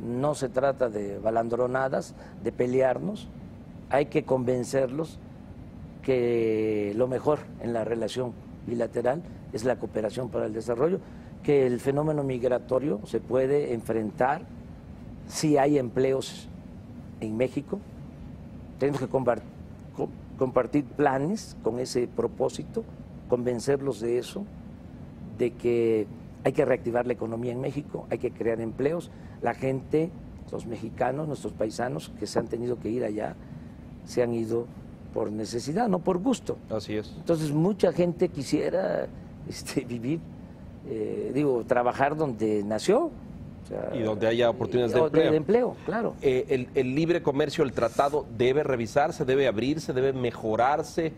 No se trata de balandronadas, de pelearnos. Hay que convencerlos que lo mejor en la relación bilateral es la cooperación para el desarrollo, que el fenómeno migratorio se puede enfrentar si hay empleos en México. Tenemos que compartir planes con ese propósito, convencerlos de eso, de que hay que reactivar la economía en México, hay que crear empleos. La gente, los mexicanos, nuestros paisanos que se han tenido que ir allá, se han ido por necesidad, no por gusto. Así es. Entonces mucha gente quisiera vivir, trabajar donde nació. O sea, y donde haya oportunidades de empleo, claro. El libre comercio, el tratado, ¿debe revisarse, debe abrirse, debe mejorarse?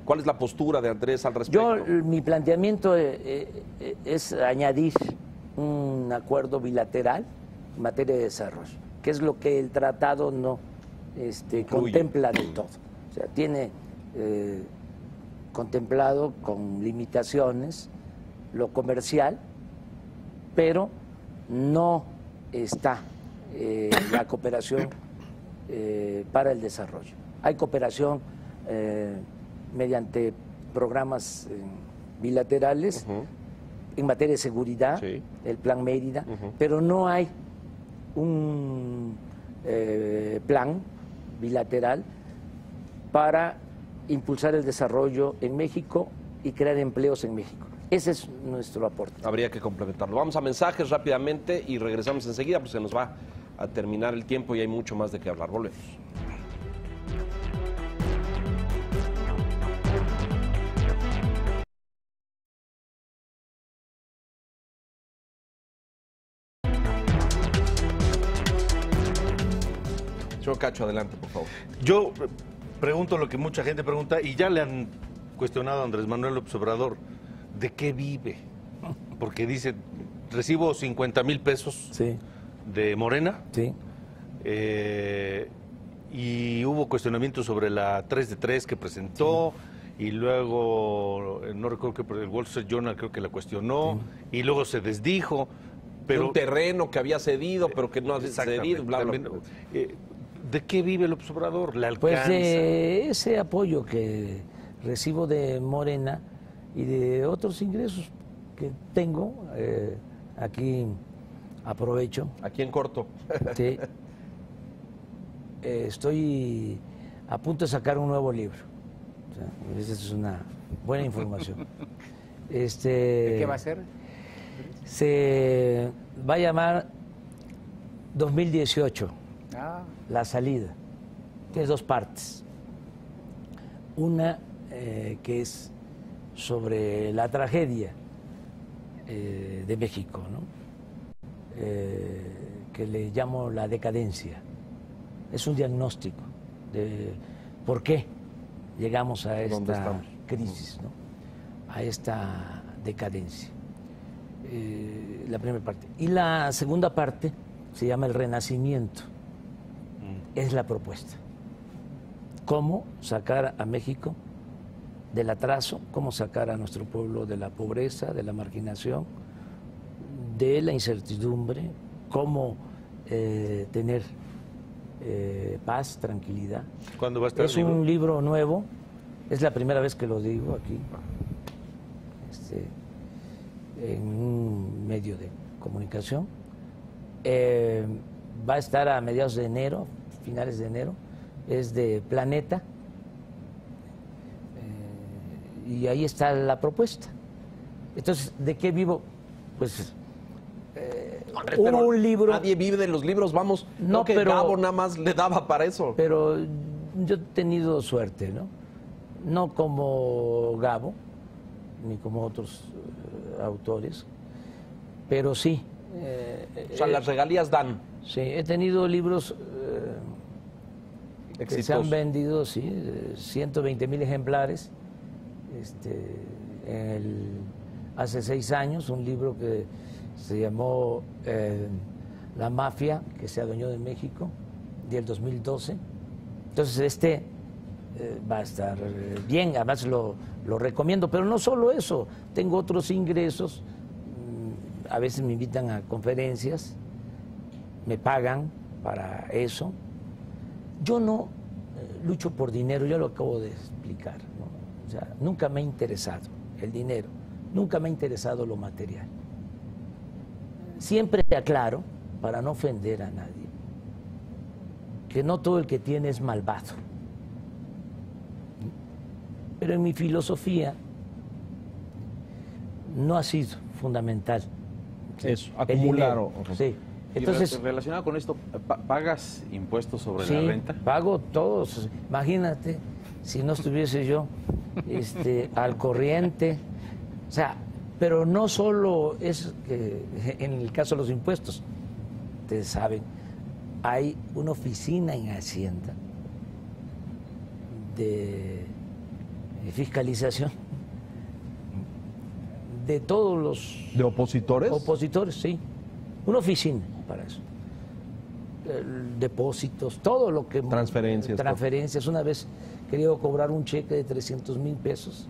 ¿Cuál es la postura de Andrés al respecto? Mi planteamiento es añadir un acuerdo bilateral en materia de desarrollo, que es lo que el tratado no contempla de todo. O sea, tiene contemplado con limitaciones lo comercial, pero no está la cooperación para el desarrollo. Hay cooperación mediante programas bilaterales en materia de seguridad, sí, el Plan Mérida, pero no hay un plan bilateral para impulsar el desarrollo en México y crear empleos en México. Ese es nuestro aporte. Habría que complementarlo. Vamos a mensajes rápidamente y regresamos enseguida, pues se nos va a terminar el tiempo y hay mucho más de qué hablar. Volvemos. Señor Cacho, adelante, por favor. Yo pregunto lo que mucha gente pregunta y ya le han cuestionado a Andrés Manuel López Obrador. ¿De qué vive? Porque dice, recibo 50,000 pesos, sí, de Morena. Sí. Y hubo cuestionamientos sobre la 3 de 3 que presentó, y luego, no recuerdo que el Wall Street Journal creo que la cuestionó, y luego se desdijo. Pero un terreno que había cedido, pero que no ha cedido, bla, bla, bla. ¿De qué vive López Obrador? ¿Le alcanza? Pues de ese apoyo que recibo de Morena y de otros ingresos que tengo, aquí aprovecho. Aquí en corto. Sí. Estoy a punto de sacar un nuevo libro. O sea, esa es una buena información. ¿De qué va a ser? Se va a llamar 2018, La salida. Tiene dos partes. Una que es sobre la tragedia de México, ¿no? Que le llamo la decadencia. Es un diagnóstico de por qué llegamos a esta crisis, ¿no? A esta decadencia. La primera parte. Y la segunda parte se llama el renacimiento. Es la propuesta. Cómo sacar a México del atraso, cómo sacar a nuestro pueblo de la pobreza, de la marginación, de la incertidumbre, cómo tener paz, tranquilidad. ¿Cuándo va a estar es un libro nuevo, es la primera vez que lo digo aquí, en un medio de comunicación. Va a estar a mediados de enero, finales de enero, es de Planeta, y ahí está la propuesta. Entonces, ¿de qué vivo? Pues Andrés, pero un libro. Nadie vive de los libros, vamos. No, que pero Gabo nada más le daba para eso. Pero yo he tenido suerte, ¿no? No como Gabo, ni como otros autores, pero sí. O sea, las regalías dan. Sí, he tenido libros que se han vendido, sí, 120,000 ejemplares. Hace 6 años, un libro que se llamó La Mafia, que se adueñó de México, del 2012. Entonces va a estar bien, además lo recomiendo, pero no solo eso, tengo otros ingresos, a veces me invitan a conferencias, me pagan para eso. Yo no lucho por dinero, yo lo acabo de explicar, ¿no? O sea, nunca me ha interesado el dinero, nunca me ha interesado lo material. Siempre te aclaro, para no ofender a nadie, que no todo el que tiene es malvado. Pero en mi filosofía no ha sido fundamental. Eso, acumular. Sí. Entonces, relacionado con esto, ¿pagas impuestos sobre la renta? Pago todos. Imagínate si no estuviese yo al corriente. O sea, pero no solo es que en el caso de los impuestos, ustedes saben, hay una oficina en Hacienda de fiscalización de todos los... ¿De opositores? Opositores, sí. Una oficina para eso. Depósitos, todo lo que... Transferencias. Transferencias. Una vez quería cobrar un cheque de 300,000 pesos.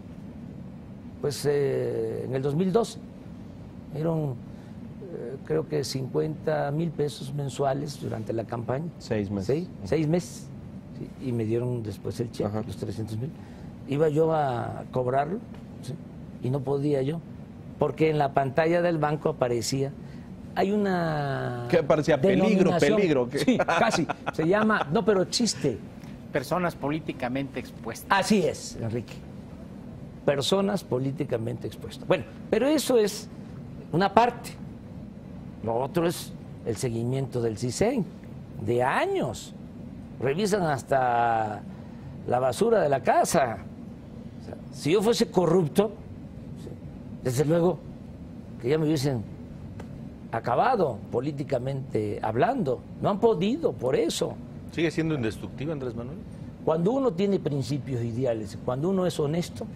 Pues en el 2012 dieron creo que 50,000 pesos mensuales durante la campaña. 6 meses. Sí, 6 meses. Sí, y me dieron después el cheque, los 300,000. Iba yo a cobrarlo, ¿sí? Y no podía yo, porque en la pantalla del banco aparecía, hay una... ¿Qué aparecía? Peligro. ¿Qué? Sí, casi. Se llama, no, pero chiste. Personas políticamente expuestas. Así es, Enrique. Personas políticamente expuestas. Bueno, pero eso es una parte. Lo otro es el seguimiento del CISEN, de años. Revisan hasta la basura de la casa. O sea, si yo fuese corrupto, desde luego que ya me hubiesen acabado políticamente hablando. No han podido, por eso. ¿Sigue siendo indestructivo, Andrés Manuel? Cuando uno tiene principios ideales, cuando uno es honesto,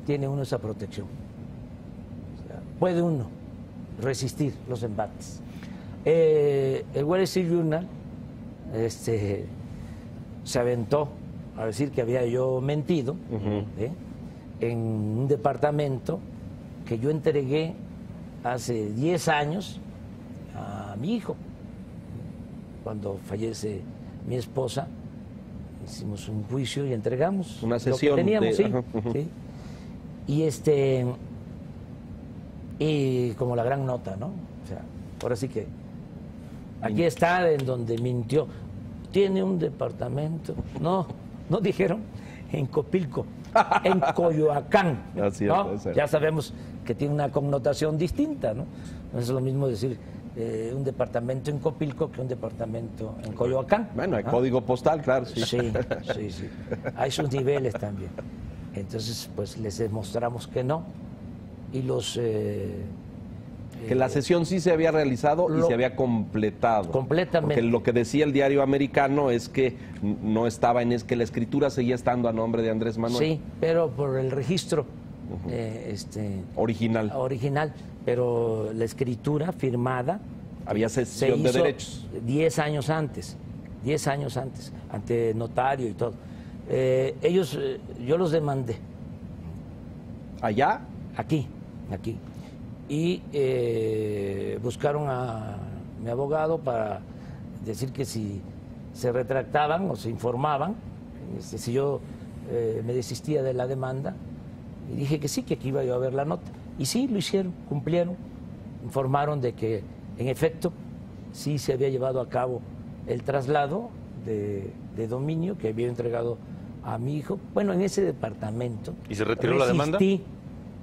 tiene uno esa protección. O sea, puede uno resistir los embates. El Wall Street Journal se aventó a decir que había yo mentido en un departamento que yo entregué hace 10 años a mi hijo. Cuando fallece mi esposa, hicimos un juicio y entregamos una sesión lo que teníamos, sí. Y como la gran nota, ¿no? O sea, ahora sí que aquí está en donde mintió. Tiene un departamento, no dijeron en Copilco, en Coyoacán. Así es, ¿no? Ya sabemos que tiene una connotación distinta, ¿no? No es lo mismo decir un departamento en Copilco que un departamento en Coyoacán. Bueno, hay código postal, claro. Sí. Hay sus niveles también. Entonces, pues les demostramos que no. Y los... que la sesión sí se había realizado y se había completado. Completamente. Porque lo que decía el diario americano es que no estaba es que la escritura seguía estando a nombre de Andrés Manuel. Sí, pero por el registro original, pero la escritura firmada había cesión de derechos 10 años antes, ante notario y todo. Yo los demandé. ¿Allá? Aquí. Y buscaron a mi abogado para decir que si se retractaban o se informaban, si yo me desistía de la demanda, y dije que sí, que aquí iba yo a ver la nota. Y sí, lo hicieron, cumplieron, informaron de que en efecto sí se había llevado a cabo el traslado de dominio que había entregado a mi hijo. Bueno, en ese departamento. ¿Y se retiró la demanda?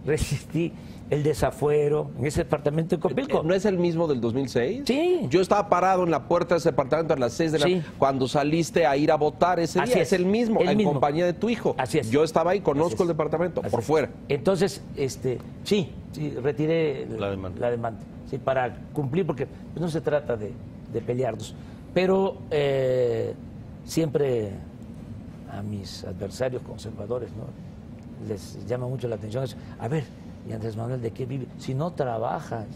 Resistí el desafuero en ese departamento de Copilco. ¿No es el mismo del 2006? Sí. Yo estaba parado en la puerta de ese departamento a las 6 de la noche cuando saliste a ir a votar ese día. Es el mismo, en compañía de tu hijo. Así es. Yo estaba ahí, conozco el departamento, por fuera. Entonces, sí, retiré la demanda. Sí, para cumplir, porque no se trata de pelearnos. Pero siempre a mis adversarios conservadores, ¿no?, les llama mucho la atención eso. A ver, ¿y Andrés Manuel de qué vive? Si no trabajas.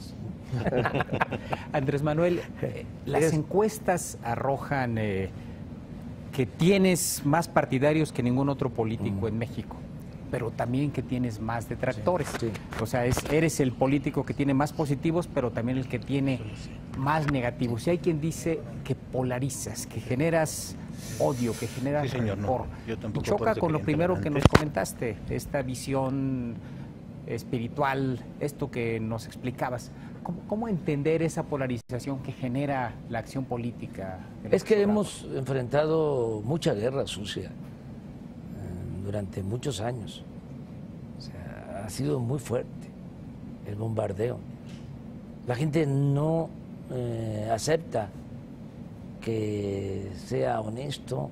Andrés Manuel, las encuestas arrojan que tienes más partidarios que ningún otro político en México, pero también que tienes más detractores. Sí. O sea, eres el político que tiene más positivos, pero también el que tiene más negativos. Y hay quien dice que polarizas, que generas odio, que genera rencor. Y choca con lo primero que nos comentaste, esta visión espiritual, esto que nos explicabas. ¿Cómo entender esa polarización que genera la acción política? Es que hemos enfrentado mucha guerra sucia durante muchos años. O sea, ha sido muy fuerte el bombardeo. La gente no acepta que sea honesto.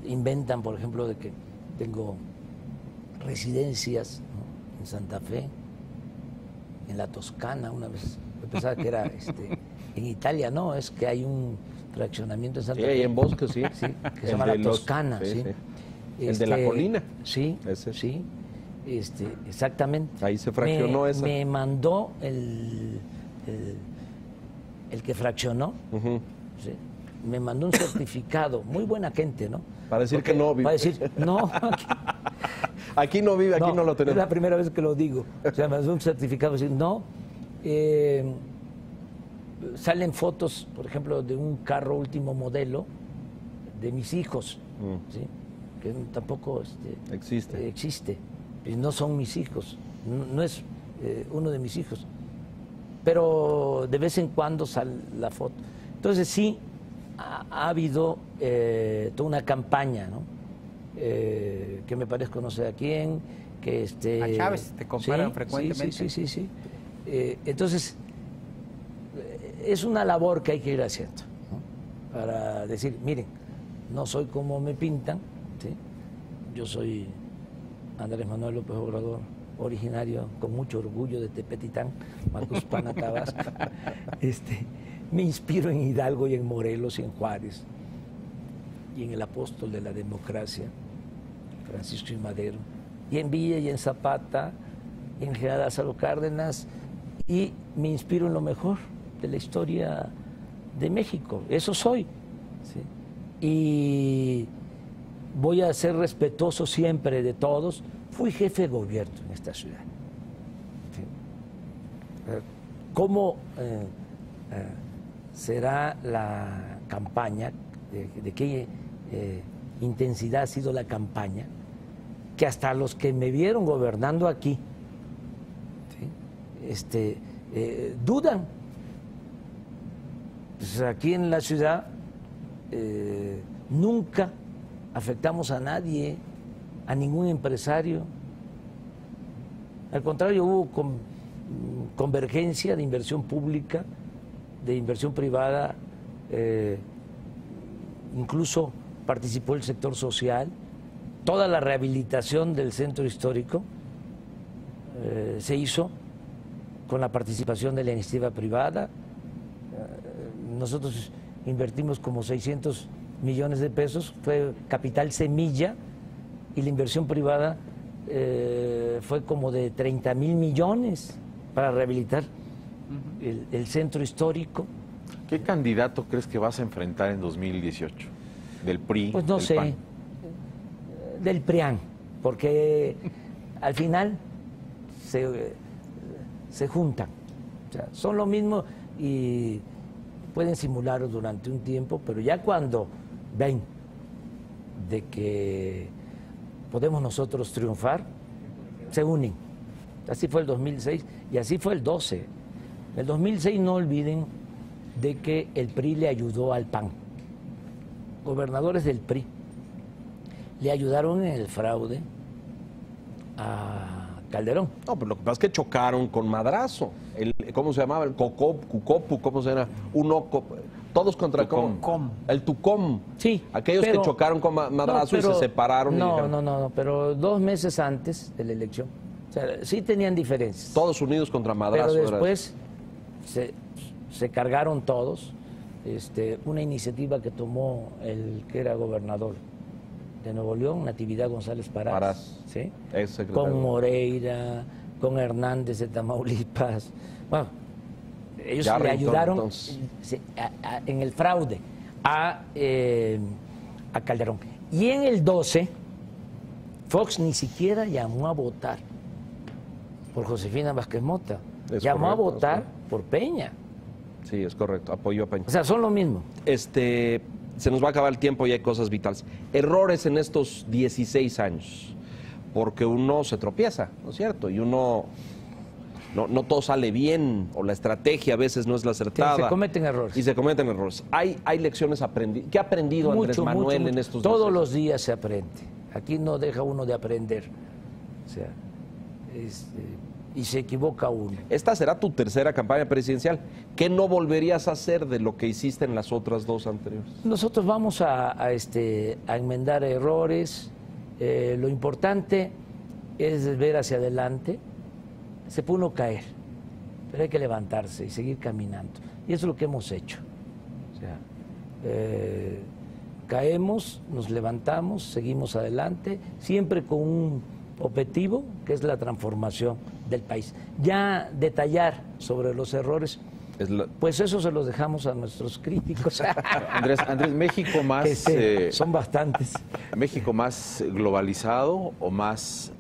Inventan, por ejemplo, de que tengo residencias, ¿no?, en Santa Fe, en la Toscana. Una vez yo pensaba que era en Italia. No, es que hay un fraccionamiento en Santa Fe. Sí, en Bosque, sí. Que se llama la Toscana, sí. El de la colina. Sí, ese. Sí, exactamente. Ahí se fraccionó esa. Me mandó el que fraccionó, ¿sí?, me mandó un certificado, muy buena gente, ¿no? Para decir que no vive. Para decir, no. Aquí no vive, aquí no lo tenemos. Es la primera vez que lo digo. O sea, me mandó un certificado, decir, no. Salen fotos, por ejemplo, de un carro último modelo de mis hijos, ¿sí?, que tampoco existe. Y no son mis hijos, no es uno de mis hijos. Pero de vez en cuando sale la foto. Entonces sí, ha habido toda una campaña, ¿no?, que me parezco no sé a quién, que a Chávez te comparan frecuentemente. Sí. Entonces es una labor que hay que ir haciendo, ¿no?, para decir, miren, no soy como me pintan, ¿sí? Yo soy Andrés Manuel López Obrador, originario con mucho orgullo de Tepetitán, Macuspana, Tabasco. Me inspiro en Hidalgo y en Morelos y en Juárez y en el apóstol de la democracia, Francisco I. Madero, y en Villa y en Zapata y en General Lázaro Cárdenas, y me inspiro en lo mejor de la historia de México. Eso soy, ¿sí? y voy a ser respetuoso siempre de todos. Fui jefe de gobierno en esta ciudad. ¿Sí? ¿Cómo será la campaña? ¿De qué intensidad ha sido la campaña? Que hasta los que me vieron gobernando aquí, ¿sí? Dudan. Pues aquí en la ciudad nunca afectamos a nadie, a ningún empresario. Al contrario, hubo convergencia de inversión pública, de inversión privada, incluso participó el sector social. Toda la rehabilitación del centro histórico se hizo con la participación de la iniciativa privada. Nosotros invertimos como 600 millones de pesos, fue capital semilla, y la inversión privada fue como de 30,000 millones para rehabilitar el centro histórico. ¿Qué candidato crees que vas a enfrentar en 2018? ¿Del PRI? Pues no del sé, PAN? Del PRIAN, porque al final se juntan, o sea, son lo mismo y pueden simularlo durante un tiempo, pero ya cuando ven de que podemos nosotros triunfar, se unen. Así fue el 2006 y así fue el 12. El 2006 no olviden de que el PRI le ayudó al PAN. Gobernadores del PRI le ayudaron en el fraude a Calderón. No, pero lo que pasa es que chocaron con madrazo. ¿Cómo se llamaba? El Cucopu, ¿cómo se llama? Todos contra Tucom. El Tucom. Sí. Aquellos que chocaron con madrazo y se separaron. No, pero 2 meses antes de la elección. O sea, sí tenían diferencias. Todos unidos contra madrazo. Pero después se cargaron todos. Una iniciativa que tomó el que era gobernador de Nuevo León, Natividad González Parás, ¿sí? Con Moreira, con Hernández de Tamaulipas. Bueno, ellos ya le ayudaron entonces en el fraude a Calderón. Y en el 12, Fox ni siquiera llamó a votar por Josefina Vázquez Mota, llamó a votar por Peña. Sí, es correcto, apoyo a Peña. O sea, son lo mismo. Se nos va a acabar el tiempo y hay cosas vitales. Errores en estos 16 años, porque uno se tropieza, ¿no es cierto? Y uno, no todo sale bien, o la estrategia a veces no es la acertada. Se cometen errores. Y se cometen errores. Hay lecciones aprendidas. ¿Qué ha aprendido Andrés Manuel en estos 16 años? Todos los días se aprende. Aquí no deja uno de aprender. O sea, y se equivoca uno. Esta será tu tercera campaña presidencial. ¿Qué no volverías a hacer de lo que hiciste en las otras 2 anteriores? Nosotros vamos a enmendar errores. Lo importante es ver hacia adelante. Se puede uno caer, pero hay que levantarse y seguir caminando. Y eso es lo que hemos hecho. O sea, caemos, nos levantamos, seguimos adelante, siempre con un objetivo que es la transformación del país. Ya detallar sobre los errores, pues eso se los dejamos a nuestros críticos. Andrés, México más... son bastantes. ¿México más globalizado o más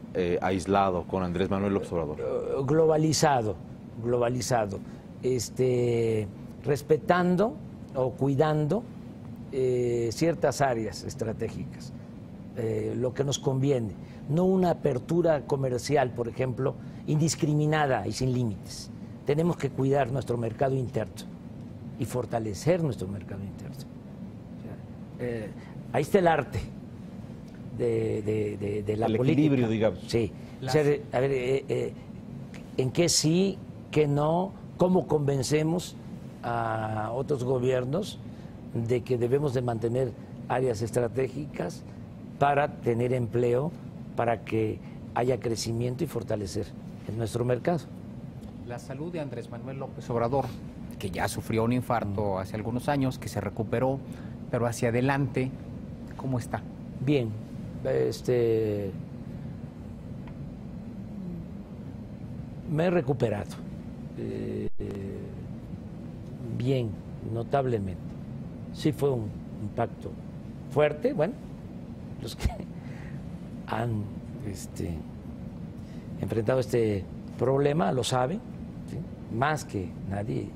aislado con Andrés Manuel López Obrador? Globalizado, respetando o cuidando ciertas áreas estratégicas, lo que nos conviene, no una apertura comercial, por ejemplo, indiscriminada y sin límites. Tenemos que cuidar nuestro mercado interno y fortalecer nuestro mercado interno. O sea, ahí está el arte de la política. El equilibrio, digamos. Sí. O sea, a ver, en qué sí, qué no, cómo convencemos a otros gobiernos de que debemos de mantener áreas estratégicas para tener empleo, para que haya crecimiento y fortalecer en nuestro mercado. La salud de Andrés Manuel López Obrador, que ya sufrió un infarto hace algunos años, que se recuperó, pero hacia adelante, ¿cómo está? Bien, me he recuperado, bien, notablemente. Sí fue un impacto fuerte, bueno, los que han enfrentado este problema lo saben, ¿sí? Más que nadie,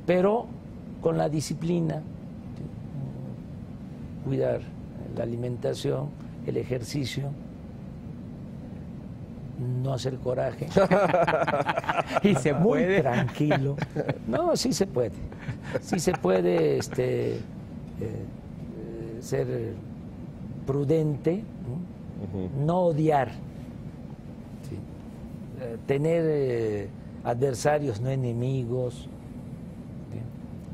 pero con la disciplina, ¿sí? Cuidar la alimentación, el ejercicio, no hacer coraje. Y se muy puede. tranquilo. No, sí se puede. Sí se puede ser prudente, no odiar, ¿sí? Tener adversarios, no enemigos, ¿sí?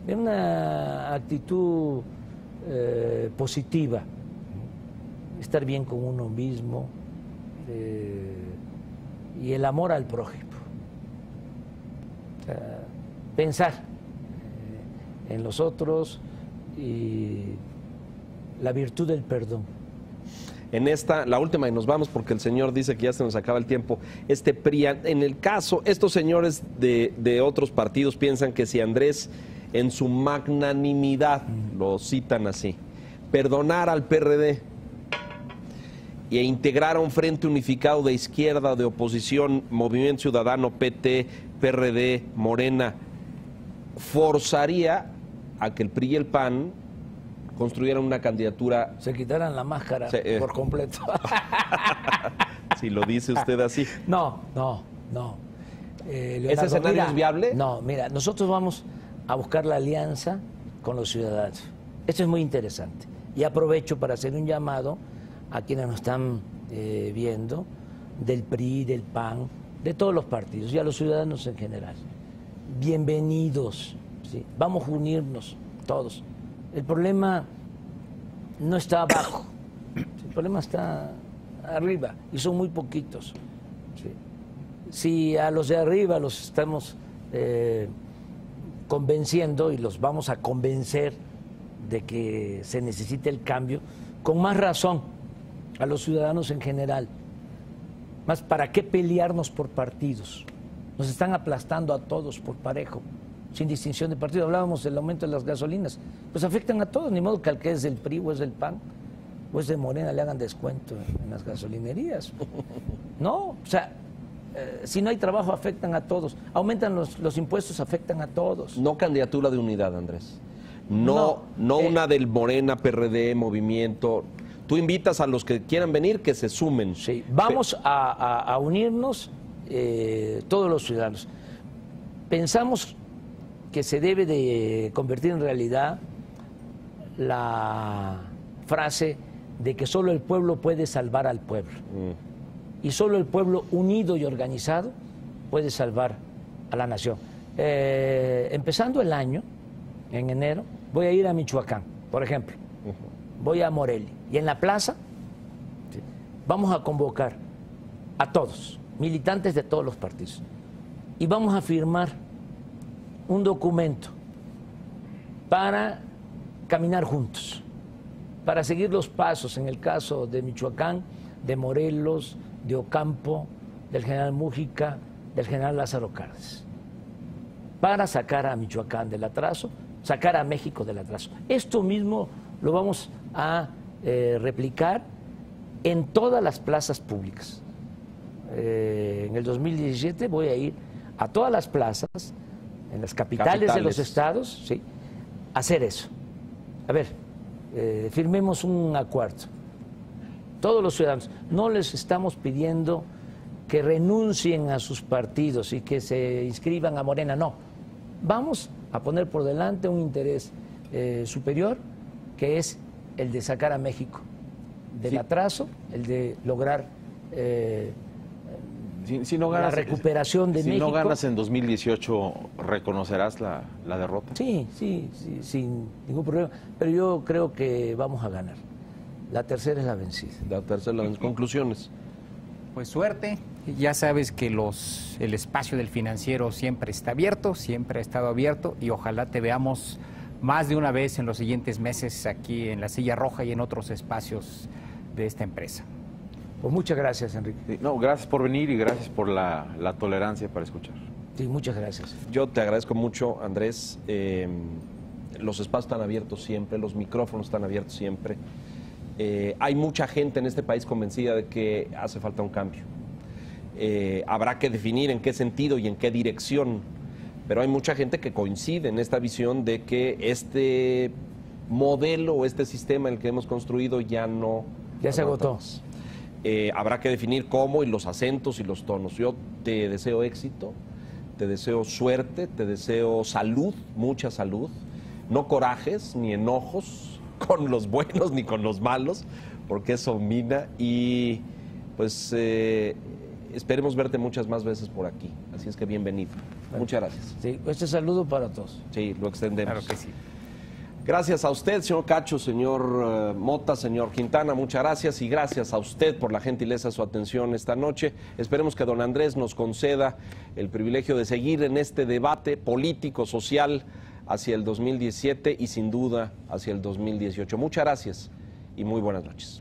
De una actitud positiva, estar bien con uno mismo, y el amor al prójimo. Pensar en los otros y la virtud del perdón. En esta, la última, y nos vamos porque el señor dice que ya se nos acaba el tiempo. En el caso, estos señores de otros partidos piensan que si Andrés, en su magnanimidad, lo citan así, perdonar al PRD e integrar a un frente unificado de izquierda, de oposición, Movimiento Ciudadano, PT, PRD, Morena, forzaría a que el PRI y el PAN construyeran una candidatura. Se quitaran la máscara por completo. Si lo dice usted así. No. ¿Ese escenario es viable? No, mira, nosotros vamos a buscar la alianza con los ciudadanos. Esto es muy interesante. Y aprovecho para hacer un llamado a quienes nos están viendo, del PRI, del PAN, de todos los partidos y a los ciudadanos en general. Bienvenidos, ¿sí? Vamos a unirnos todos. El problema no está abajo, el problema está arriba y son muy poquitos. ¿Sí? Si a los de arriba los estamos convenciendo y los vamos a convencer de que se necesita el cambio, con más razón a los ciudadanos en general. Más, ¿para qué pelearnos por partidos? Nos están aplastando a todos por parejo, sin distinción de partido. Hablábamos del aumento de las gasolinas, pues afectan a todos, ni modo que al que es del PRI o es del PAN o es de Morena le hagan descuento en las gasolinerías. No, o sea, si no hay trabajo afectan a todos, aumentan los impuestos, afectan a todos. No candidatura de unidad, Andrés. No una del Morena, PRD, Movimiento. Tú invitas a los que quieran venir que se sumen. Sí, vamos a unirnos todos los ciudadanos. Pensamos que se debe de convertir en realidad la frase de que solo el pueblo puede salvar al pueblo. Y solo el pueblo unido y organizado puede salvar a la nación. Empezando el año, en enero, voy a ir a Michoacán, por ejemplo. Voy a Morelia. Y en la plaza vamos a convocar a todos, militantes de todos los partidos. Y vamos a firmar un documento para caminar juntos, para seguir los pasos, en el caso de Michoacán, de Morelos, de Ocampo, del general Mújica, del general Lázaro Cárdenas, para sacar a Michoacán del atraso, sacar a México del atraso. Esto mismo lo vamos a replicar en todas las plazas públicas. En el 2017 voy a ir a todas las plazas, en las capitales de los estados, ¿sí?, a hacer eso. A ver, firmemos un acuerdo. Todos los ciudadanos, no les estamos pidiendo que renuncien a sus partidos y que se inscriban a Morena, no. Vamos a poner por delante un interés superior, que es el de sacar a México del atraso, el de lograr si no ganas, la recuperación de México. Si no ganas en 2018, ¿reconocerás la derrota? Sí, sin ningún problema. Pero yo creo que vamos a ganar. La tercera es la vencida. La tercera, las conclusiones. Pues suerte. Ya sabes que el espacio del Financiero siempre está abierto, siempre ha estado abierto, y ojalá te veamos más de una vez en los siguientes meses aquí en La Silla Roja y en otros espacios de esta empresa. Pues muchas gracias, Enrique. No, gracias por venir y gracias por la tolerancia para escuchar. Sí, muchas gracias. Yo te agradezco mucho, Andrés. los espacios están abiertos siempre, los micrófonos están abiertos siempre. Hay mucha gente en este país convencida de que hace falta un cambio. Habrá que definir en qué sentido y en qué dirección, pero hay mucha gente que coincide en esta visión de que este modelo o este sistema en el que hemos construido ya se agotó. Habrá que definir cómo y los acentos y los tonos. Yo te deseo éxito, te deseo suerte, te deseo salud, mucha salud, no corajes ni enojos con los buenos ni con los malos, porque eso mina, y pues esperemos verte muchas más veces por aquí. Así es que bienvenido. Muchas gracias. Sí, este saludo para todos. Sí, lo extendemos. Claro que sí. Gracias a usted, señor Cacho, señor Mota, señor Quintana, muchas gracias, y gracias a usted por la gentileza de su atención esta noche. Esperemos que don Andrés nos conceda el privilegio de seguir en este debate político, social, hacia el 2017 y sin duda hacia el 2018. Muchas gracias y muy buenas noches.